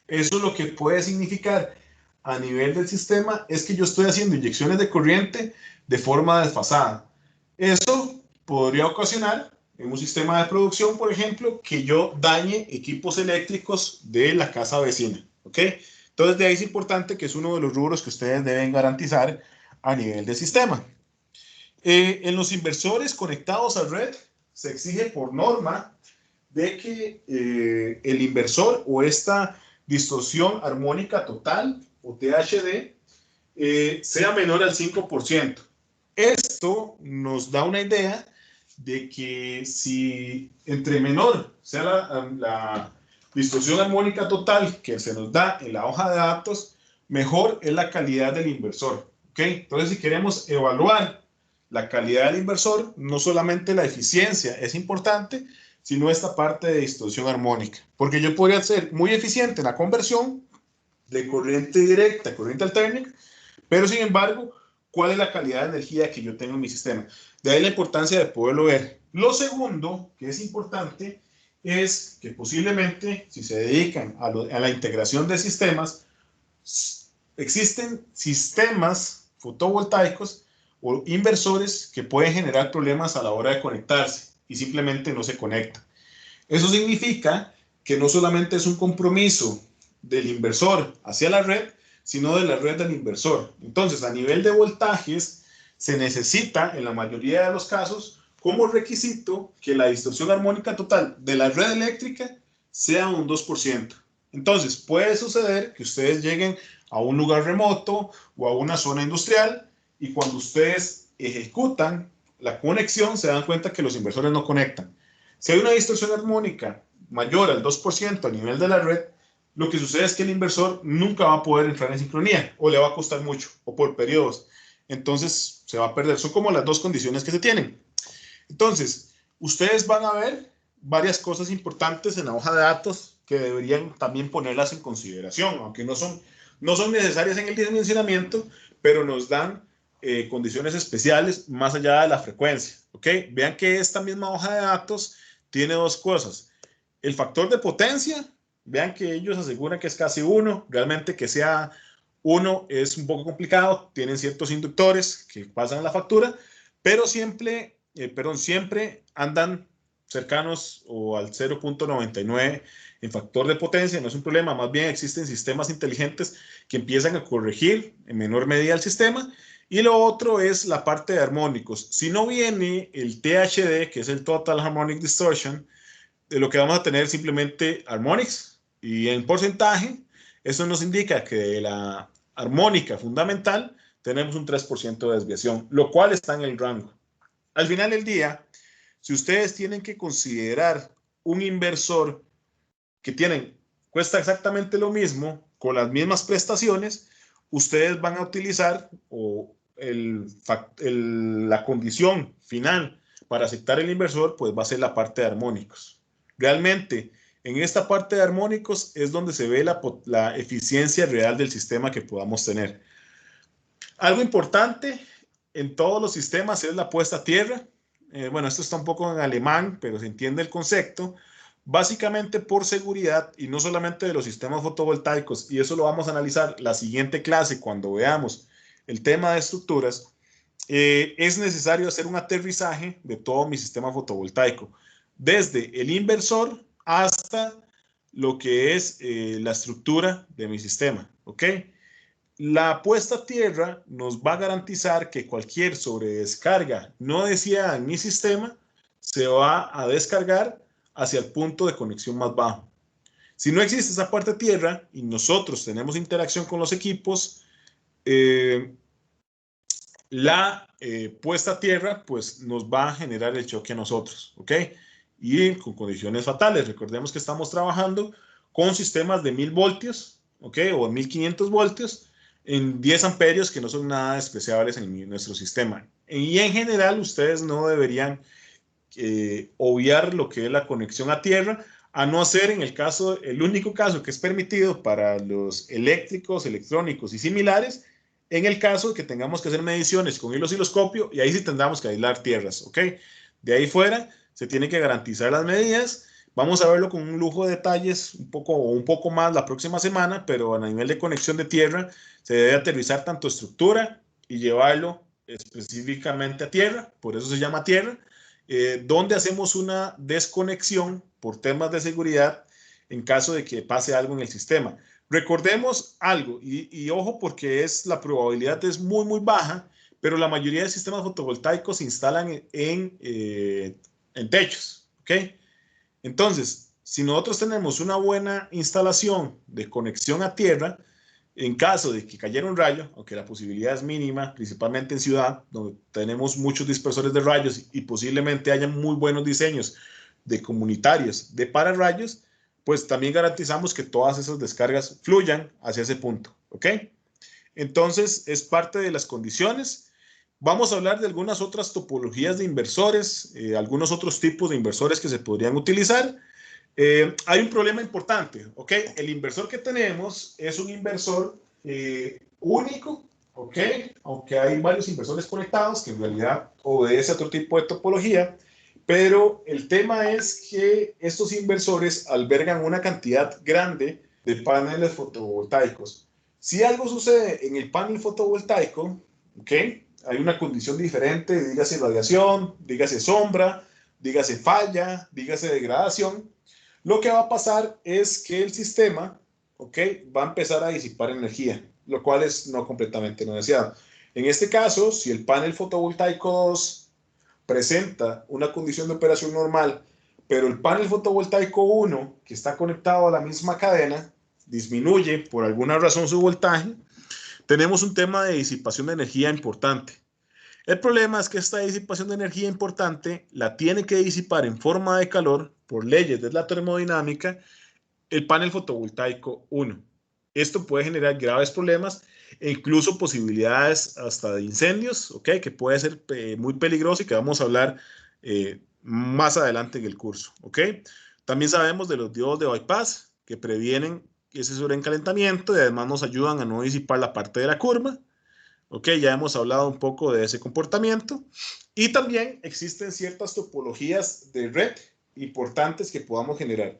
S1: eso lo que puede significar a nivel del sistema es que yo estoy haciendo inyecciones de corriente de forma desfasada. Eso podría ocasionar en un sistema de producción, por ejemplo, que yo dañe equipos eléctricos de la casa vecina, ¿ok? Entonces, de ahí es importante que es uno de los rubros que ustedes deben garantizar a nivel de sistema. En los inversores conectados a red, se exige por norma de que el inversor o esta distorsión armónica total o THD sea menor al 5%. Esto nos da una idea de que si entre menor sea la distorsión armónica total que se nos da en la hoja de datos, mejor es la calidad del inversor, ¿ok? Entonces, si queremos evaluar la calidad del inversor, no solamente la eficiencia es importante, sino esta parte de distorsión armónica. Porque yo podría ser muy eficiente en la conversión de corriente directa a corriente alterna, pero sin embargo, ¿cuál es la calidad de energía que yo tengo en mi sistema? De ahí la importancia de poderlo ver. Lo segundo, que es importante, es que posiblemente, si se dedican a la integración de sistemas, existen sistemas fotovoltaicos o inversores que pueden generar problemas a la hora de conectarse y simplemente no se conectan. Eso significa que no solamente es un compromiso del inversor hacia la red, sino de la red del inversor. Entonces, a nivel de voltajes, se necesita, en la mayoría de los casos, como requisito que la distorsión armónica total de la red eléctrica sea un 2%. Entonces, puede suceder que ustedes lleguen a un lugar remoto o a una zona industrial y cuando ustedes ejecutan la conexión se dan cuenta que los inversores no conectan. Si hay una distorsión armónica mayor al 2% a nivel de la red, lo que sucede es que el inversor nunca va a poder entrar en sincronía o le va a costar mucho o por periodos. Entonces se va a perder. Son como las dos condiciones que se tienen. Entonces, ustedes van a ver varias cosas importantes en la hoja de datos que deberían también ponerlas en consideración, aunque no son necesarias en el dimensionamiento, pero nos dan condiciones especiales más allá de la frecuencia. ¿Ok? Vean que esta misma hoja de datos tiene dos cosas. El factor de potencia, vean que ellos aseguran que es casi 1, realmente que sea 1 es un poco complicado, tienen ciertos inductores que pasan la factura, pero siempre andan cercanos o al 0.99 en factor de potencia, no es un problema, más bien existen sistemas inteligentes que empiezan a corregir en menor medida el sistema Y lo otro es la parte de armónicos. Si no viene el THD, que es el Total Harmonic Distortion, de lo que vamos a tener simplemente harmonics. Y en porcentaje, eso nos indica que de la armónica fundamental tenemos un 3% de desviación, lo cual está en el rango. Al final del día, si ustedes tienen que considerar un inversor que cuesta exactamente lo mismo, con las mismas prestaciones, ustedes van a utilizar la condición final para aceptar el inversor, pues va a ser la parte de armónicos. Realmente, en esta parte de armónicos es donde se ve la eficiencia real del sistema que podamos tener. Algo importante en todos los sistemas es la puesta a tierra. Bueno, esto está un poco en alemán, pero se entiende el concepto. Básicamente por seguridad, y no solamente de los sistemas fotovoltaicos, y eso lo vamos a analizar la siguiente clase cuando veamos el tema de estructuras, es necesario hacer un aterrizaje de todo mi sistema fotovoltaico, desde el inversor hasta lo que es la estructura de mi sistema, ¿ok? La puesta a tierra nos va a garantizar que cualquier sobredescarga no deseada en mi sistema se va a descargar hacia el punto de conexión más bajo. Si no existe esa puesta a tierra y nosotros tenemos interacción con los equipos, la puesta a tierra pues nos va a generar el choque a nosotros, ¿ok? Y con condiciones fatales. Recordemos que estamos trabajando con sistemas de 1000 voltios, ¿ok? O 1500 voltios en 10 amperios que no son nada despreciables en nuestro sistema. Y en general ustedes no deberían obviar lo que es la conexión a tierra, a no ser en el único caso que es permitido para los eléctricos, electrónicos y similares, en el caso de que tengamos que hacer mediciones con el osciloscopio, y ahí sí tendremos que aislar tierras, ¿ok? De ahí fuera, se tiene que garantizar las medidas. Vamos a verlo con un lujo de detalles, un poco más la próxima semana, pero a nivel de conexión de tierra, se debe aterrizar tanto estructura y llevarlo específicamente a tierra, por eso se llama tierra, donde hacemos una desconexión por temas de seguridad en caso de que pase algo en el sistema. Recordemos algo, y ojo porque la probabilidad es muy, muy baja, pero la mayoría de sistemas fotovoltaicos se instalan en techos, ¿ok? Entonces, si nosotros tenemos una buena instalación de conexión a tierra, en caso de que cayera un rayo, aunque la posibilidad es mínima, principalmente en ciudad, donde tenemos muchos dispersores de rayos y posiblemente haya muy buenos diseños de comunitarios de pararrayos, pues también garantizamos que todas esas descargas fluyan hacia ese punto, ¿ok? Entonces, es parte de las condiciones. Vamos a hablar de algunas otras topologías de inversores, algunos otros tipos de inversores que se podrían utilizar. Hay un problema importante, ¿ok? El inversor que tenemos es un inversor único, ¿ok? Aunque hay varios inversores conectados que en realidad obedece a otro tipo de topología, pero el tema es que estos inversores albergan una cantidad grande de paneles fotovoltaicos. Si algo sucede en el panel fotovoltaico, ¿ok? Hay una condición diferente, dígase radiación, dígase sombra, dígase falla, dígase degradación. Lo que va a pasar es que el sistema, ¿ok? Va a empezar a disipar energía, lo cual es no completamente no deseado. En este caso, si el panel fotovoltaico 2 presenta una condición de operación normal, pero el panel fotovoltaico 1, que está conectado a la misma cadena, disminuye por alguna razón su voltaje, tenemos un tema de disipación de energía importante. El problema es que esta disipación de energía importante la tiene que disipar en forma de calor por leyes de la termodinámica el panel fotovoltaico 1. Esto puede generar graves problemas e incluso posibilidades hasta de incendios, ¿ok? Que puede ser muy peligroso y que vamos a hablar más adelante en el curso, ¿ok? También sabemos de los diodos de bypass que previenen ese sobrecalentamiento y además nos ayudan a no disipar la parte de la curva. Ok, ya hemos hablado un poco de ese comportamiento. Y también existen ciertas topologías de red importantes que podamos generar.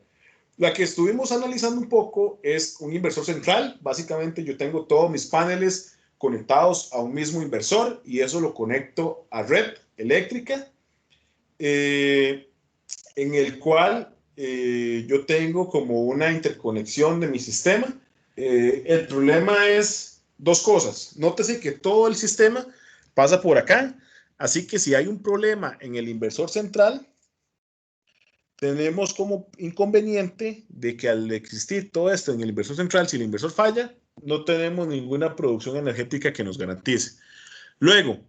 S1: La que estuvimos analizando un poco es un inversor central. Básicamente yo tengo todos mis paneles conectados a un mismo inversor y eso lo conecto a red eléctrica, en el cual yo tengo como una interconexión de mi sistema. El problema es dos cosas. Nótese que todo el sistema pasa por acá. Así que si hay un problema en el inversor central, tenemos como inconveniente de que al existir todo esto en el inversor central, si el inversor falla, no tenemos ninguna producción energética que nos garantice. Luego,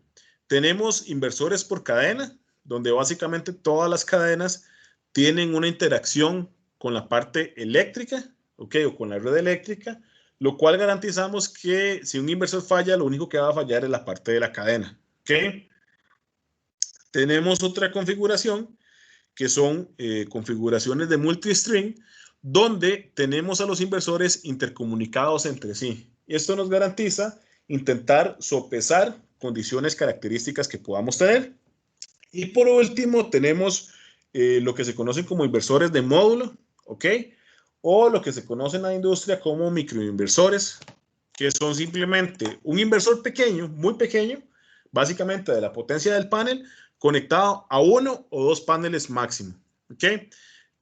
S1: tenemos inversores por cadena, donde básicamente todas las cadenas tienen una interacción con la parte eléctrica, ¿ok? O con la red eléctrica, lo cual garantizamos que si un inversor falla, lo único que va a fallar es la parte de la cadena, ¿ok? Tenemos otra configuración que son configuraciones de multistring, donde tenemos a los inversores intercomunicados entre sí. Esto nos garantiza intentar sopesar condiciones características que podamos tener. Y por último, tenemos lo que se conocen como inversores de módulo, ¿ok? O lo que se conoce en la industria como microinversores, que son simplemente un inversor pequeño, muy pequeño, básicamente de la potencia del panel, conectado a uno o dos paneles máximo, ¿ok?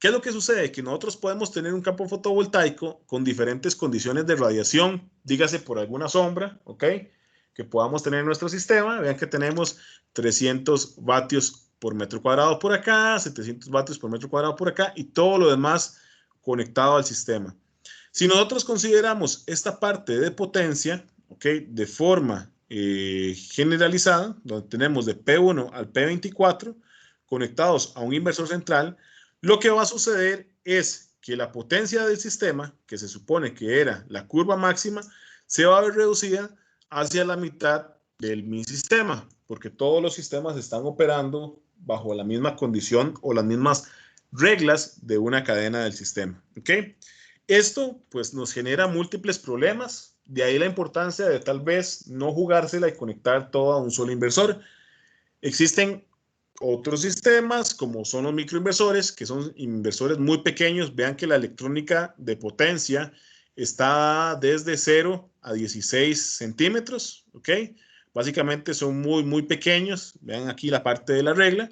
S1: ¿Qué es lo que sucede? Que nosotros podemos tener un campo fotovoltaico con diferentes condiciones de radiación, dígase por alguna sombra, ¿ok? Que podamos tener en nuestro sistema. Vean que tenemos 300 vatios por metro cuadrado por acá, 700 vatios por metro cuadrado por acá y todo lo demás conectado al sistema. Si nosotros consideramos esta parte de potencia, ¿ok? De forma generalizada, donde tenemos de P1 al P24 conectados a un inversor central, lo que va a suceder es que la potencia del sistema, que se supone que era la curva máxima, se va a ver reducida hacia la mitad del mi sistema, porque todos los sistemas están operando bajo la misma condición o las mismas reglas de una cadena del sistema, ¿ok? Esto pues nos genera múltiples problemas, de ahí la importancia de tal vez no jugársela y conectar todo a un solo inversor. Existen otros sistemas como son los microinversores, que son inversores muy pequeños. Vean que la electrónica de potencia está desde 0 a 16 centímetros, ¿ok? Básicamente son muy pequeños. Vean aquí la parte de la regla.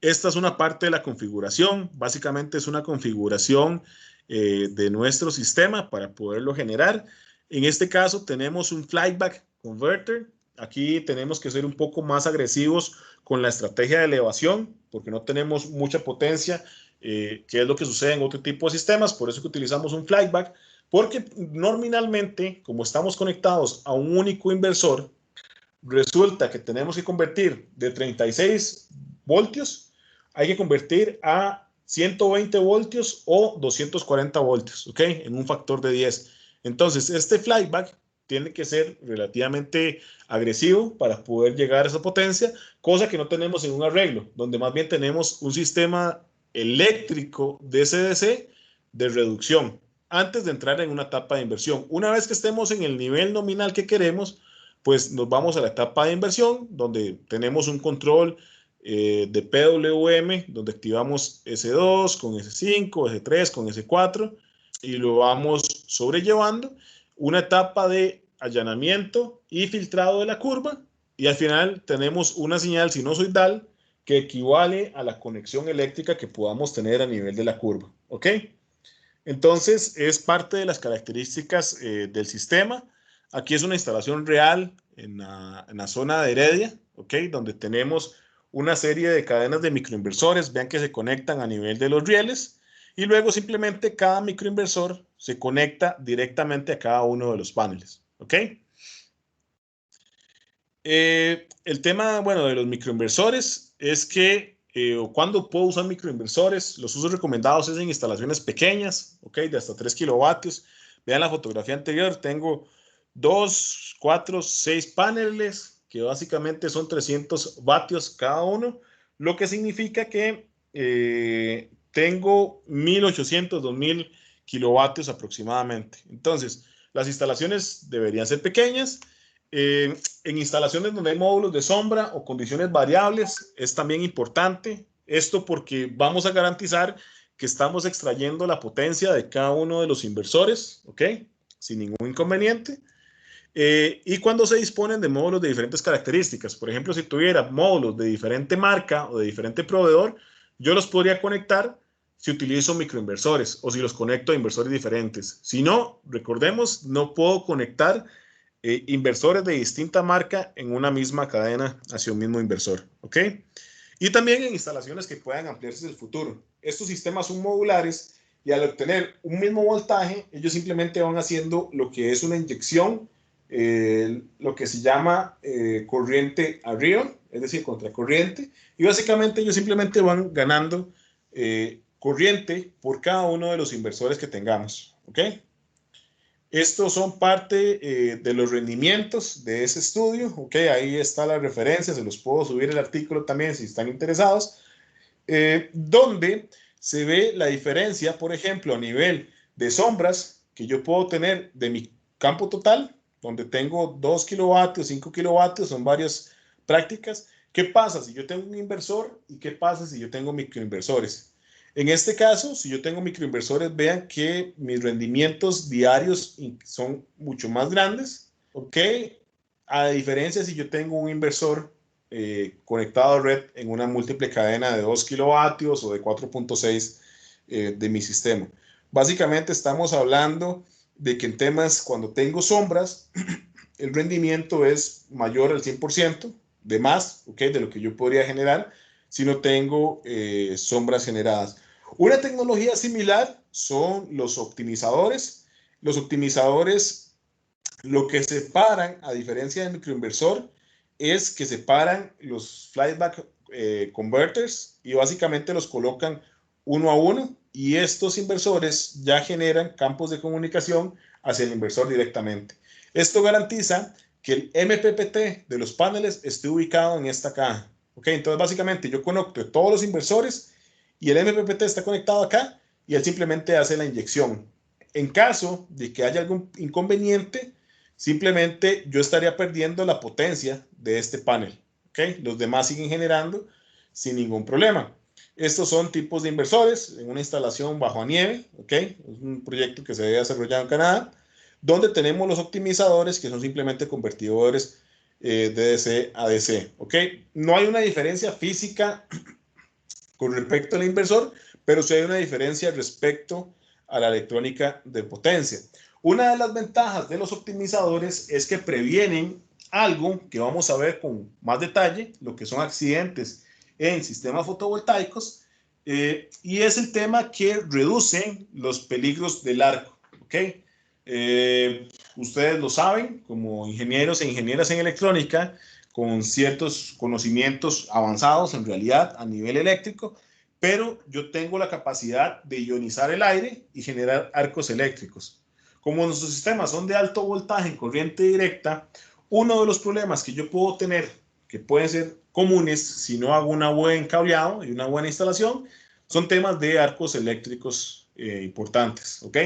S1: Esta es una parte de la configuración. Básicamente es una configuración de nuestro sistema para poderlo generar. En este caso tenemos un flyback converter. Aquí tenemos que ser un poco más agresivos con la estrategia de elevación porque no tenemos mucha potencia, que es lo que sucede en otro tipo de sistemas. Por eso que utilizamos un flyback, porque nominalmente, como estamos conectados a un único inversor, resulta que tenemos que convertir de 36 voltios, hay que convertir a 120 voltios o 240 voltios, ¿ok? En un factor de 10. Entonces, este flyback tiene que ser relativamente agresivo para poder llegar a esa potencia, cosa que no tenemos en un arreglo, donde más bien tenemos un sistema eléctrico DC-DC de reducción antes de entrar en una etapa de inversión. Una vez que estemos en el nivel nominal que queremos, pues nos vamos a la etapa de inversión, donde tenemos un control de PWM, donde activamos S2 con S5, S3 con S4, y lo vamos sobrellevando. Una etapa de allanamiento y filtrado de la curva, y al final tenemos una señal sinusoidal que equivale a la conexión eléctrica que podamos tener a nivel de la curva, ¿ok? Entonces, es parte de las características del sistema. Aquí es una instalación real en la zona de Heredia, ¿ok? Donde tenemos una serie de cadenas de microinversores. Vean que se conectan a nivel de los rieles y luego simplemente cada microinversor se conecta directamente a cada uno de los paneles, ¿ok? El tema, bueno, de los microinversores es que ¿cuándo puedo usar microinversores? Los usos recomendados es en instalaciones pequeñas, ¿ok? De hasta 3 kilovatios. Vean la fotografía anterior, tengo 2, 4, 6 paneles que básicamente son 300 vatios cada uno, lo que significa que tengo 1800, 2000 kilovatios aproximadamente. Entonces, las instalaciones deberían ser pequeñas. En instalaciones donde hay módulos de sombra o condiciones variables es también importante esto porque vamos a garantizar que estamos extrayendo la potencia de cada uno de los inversores, ¿ok? Sin ningún inconveniente. Y cuando se disponen de módulos de diferentes características, por ejemplo, si tuviera módulos de diferente marca o de diferente proveedor, yo los podría conectar si utilizo microinversores o si los conecto a inversores diferentes. Si no, recordemos, no puedo conectar inversores de distinta marca en una misma cadena hacia un mismo inversor, ¿ok? Y también en instalaciones que puedan ampliarse en el futuro. Estos sistemas son modulares y al obtener un mismo voltaje, ellos simplemente van haciendo lo que es una inyección, lo que se llama corriente arriba, es decir, contracorriente, y básicamente ellos simplemente van ganando corriente por cada uno de los inversores que tengamos, ¿ok? Estos son parte de los rendimientos de ese estudio, ¿ok? Ahí está la referencia, se los puedo subir el artículo también si están interesados, donde se ve la diferencia, por ejemplo, a nivel de sombras que yo puedo tener de mi campo total, donde tengo 2 kilovatios, 5 kilovatios, son varias prácticas. ¿Qué pasa si yo tengo un inversor y qué pasa si yo tengo microinversores? En este caso, si yo tengo microinversores, vean que mis rendimientos diarios son mucho más grandes, ¿ok? A diferencia si yo tengo un inversor conectado a red en una múltiple cadena de 2 kilovatios o de 4.6 de mi sistema. Básicamente estamos hablando de que en temas cuando tengo sombras, el rendimiento es mayor al 100% de más, ¿ok? De lo que yo podría generar si no tengo sombras generadas. Una tecnología similar son los optimizadores. Los optimizadores lo que separan, a diferencia del microinversor, es que separan los flyback converters y básicamente los colocan uno a uno y estos inversores ya generan campos de comunicación hacia el inversor directamente. Esto garantiza que el MPPT de los paneles esté ubicado en esta caja. ¿Ok? Entonces básicamente yo conecto todos los inversores y el MPPT está conectado acá y él simplemente hace la inyección. En caso de que haya algún inconveniente, simplemente yo estaría perdiendo la potencia de este panel. ¿Okay? Los demás siguen generando sin ningún problema. Estos son tipos de inversores en una instalación bajo nieve. ¿Okay? Es un proyecto que se había desarrollado en Canadá, donde tenemos los optimizadores, que son simplemente convertidores de DC a DC. ¿Okay? No hay una diferencia física con respecto al inversor, pero sí hay una diferencia respecto a la electrónica de potencia. Una de las ventajas de los optimizadores es que previenen algo que vamos a ver con más detalle, lo que son accidentes en sistemas fotovoltaicos, y es el tema que reduce los peligros del arco. ¿Okay? Ustedes lo saben, como ingenieros e ingenieras en electrónica, con ciertos conocimientos avanzados en realidad a nivel eléctrico, pero yo tengo la capacidad de ionizar el aire y generar arcos eléctricos. Como nuestros sistemas son de alto voltaje en corriente directa, uno de los problemas que yo puedo tener, que pueden ser comunes si no hago un buen cableado y una buena instalación, son temas de arcos eléctricos importantes, ¿ok?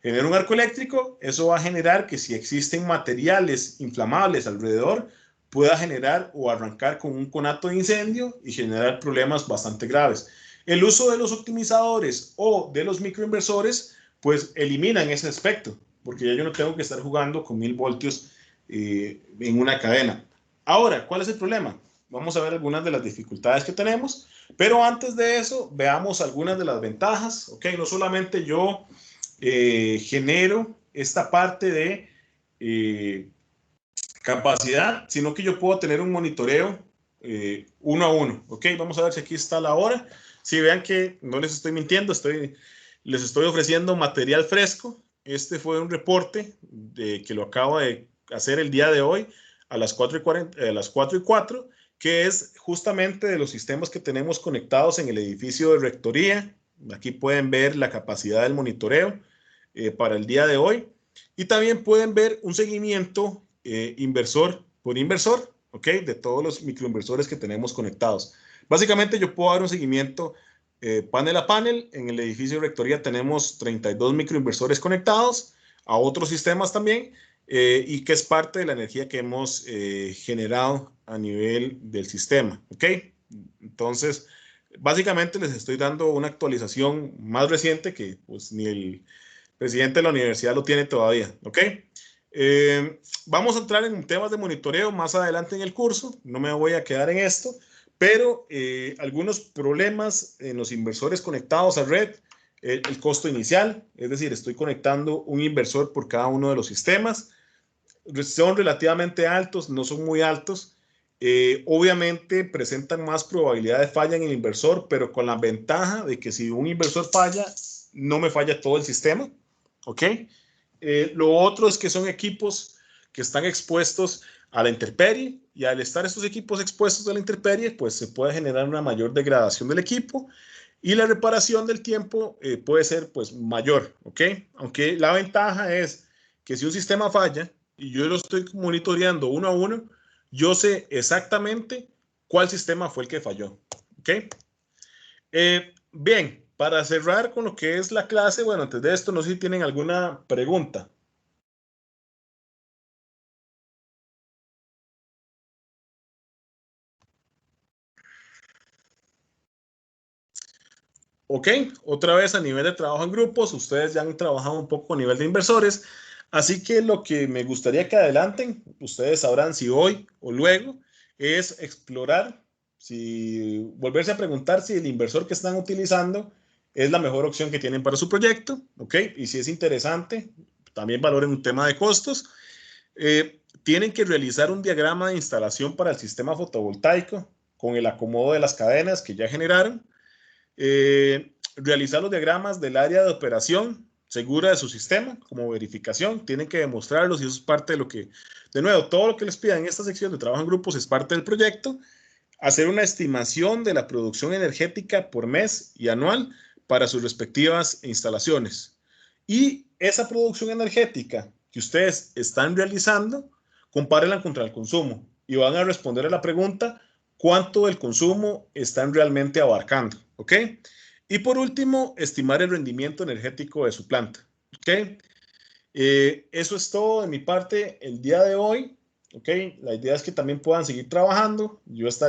S1: Genero un arco eléctrico, eso va a generar que si existen materiales inflamables alrededor, pueda generar o arrancar con un conato de incendio y generar problemas bastante graves. El uso de los optimizadores o de los microinversores, pues eliminan ese aspecto, porque ya yo no tengo que estar jugando con 1000 voltios en una cadena. Ahora, ¿cuál es el problema? Vamos a ver algunas de las dificultades que tenemos, pero antes de eso, veamos algunas de las ventajas. ¿Ok? No solamente yo genero esta parte de capacidad, sino que yo puedo tener un monitoreo uno a uno. ¿Ok? Vamos a ver si aquí está la hora. Si vean que no les estoy mintiendo, les estoy ofreciendo material fresco. Este fue un reporte que lo acabo de hacer el día de hoy a las 4:04, que es justamente de los sistemas que tenemos conectados en el edificio de rectoría. Aquí pueden ver la capacidad del monitoreo para el día de hoy. Y también pueden ver un seguimiento inversor por inversor, ¿ok? De todos los microinversores que tenemos conectados. Básicamente yo puedo dar un seguimiento panel a panel. En el edificio de rectoría tenemos 32 microinversores conectados a otros sistemas también y que es parte de la energía que hemos generado a nivel del sistema, ¿ok? Entonces, básicamente les estoy dando una actualización más reciente que pues ni el presidente de la universidad lo tiene todavía, ¿ok? Vamos a entrar en temas de monitoreo más adelante en el curso, no me voy a quedar en esto, pero algunos problemas en los inversores conectados a red, el costo inicial, es decir, estoy conectando un inversor por cada uno de los sistemas, son relativamente altos, no son muy altos. Obviamente presentan más probabilidad de falla en el inversor, pero con la ventaja de que si un inversor falla, no me falla todo el sistema. ¿Ok? Lo otro es que son equipos que están expuestos a la intemperie, y al estar estos equipos expuestos a la intemperie, pues se puede generar una mayor degradación del equipo y la reparación del tiempo puede ser pues mayor, ¿ok? Aunque la ventaja es que si un sistema falla y yo lo estoy monitoreando uno a uno, yo sé exactamente cuál sistema fue el que falló, ¿ok? Bien, para cerrar con lo que es la clase, bueno, antes de esto, no sé si tienen alguna pregunta. Ok, otra vez a nivel de trabajo en grupos, ustedes ya han trabajado un poco a nivel de inversores, así que lo que me gustaría que adelanten, ustedes sabrán si hoy o luego, es explorar, si volverse a preguntar si el inversor que están utilizando es la mejor opción que tienen para su proyecto, ok, y si es interesante, también valoren un tema de costos. Tienen que realizar un diagrama de instalación para el sistema fotovoltaico con el acomodo de las cadenas que ya generaron. Realizar los diagramas del área de operación segura de su sistema como verificación. Tienen que demostrarlos y eso es parte de lo que, de nuevo, todo lo que les pidan en esta sección de trabajo en grupos es parte del proyecto. Hacer una estimación de la producción energética por mes y anual para sus respectivas instalaciones. Y esa producción energética que ustedes están realizando, compárenla contra el consumo y van a responder a la pregunta cuánto del consumo están realmente abarcando, ¿ok? Y por último, estimar el rendimiento energético de su planta, ¿ok? Eso es todo de mi parte el día de hoy, ¿ok? La idea es que también puedan seguir trabajando. Yo estaré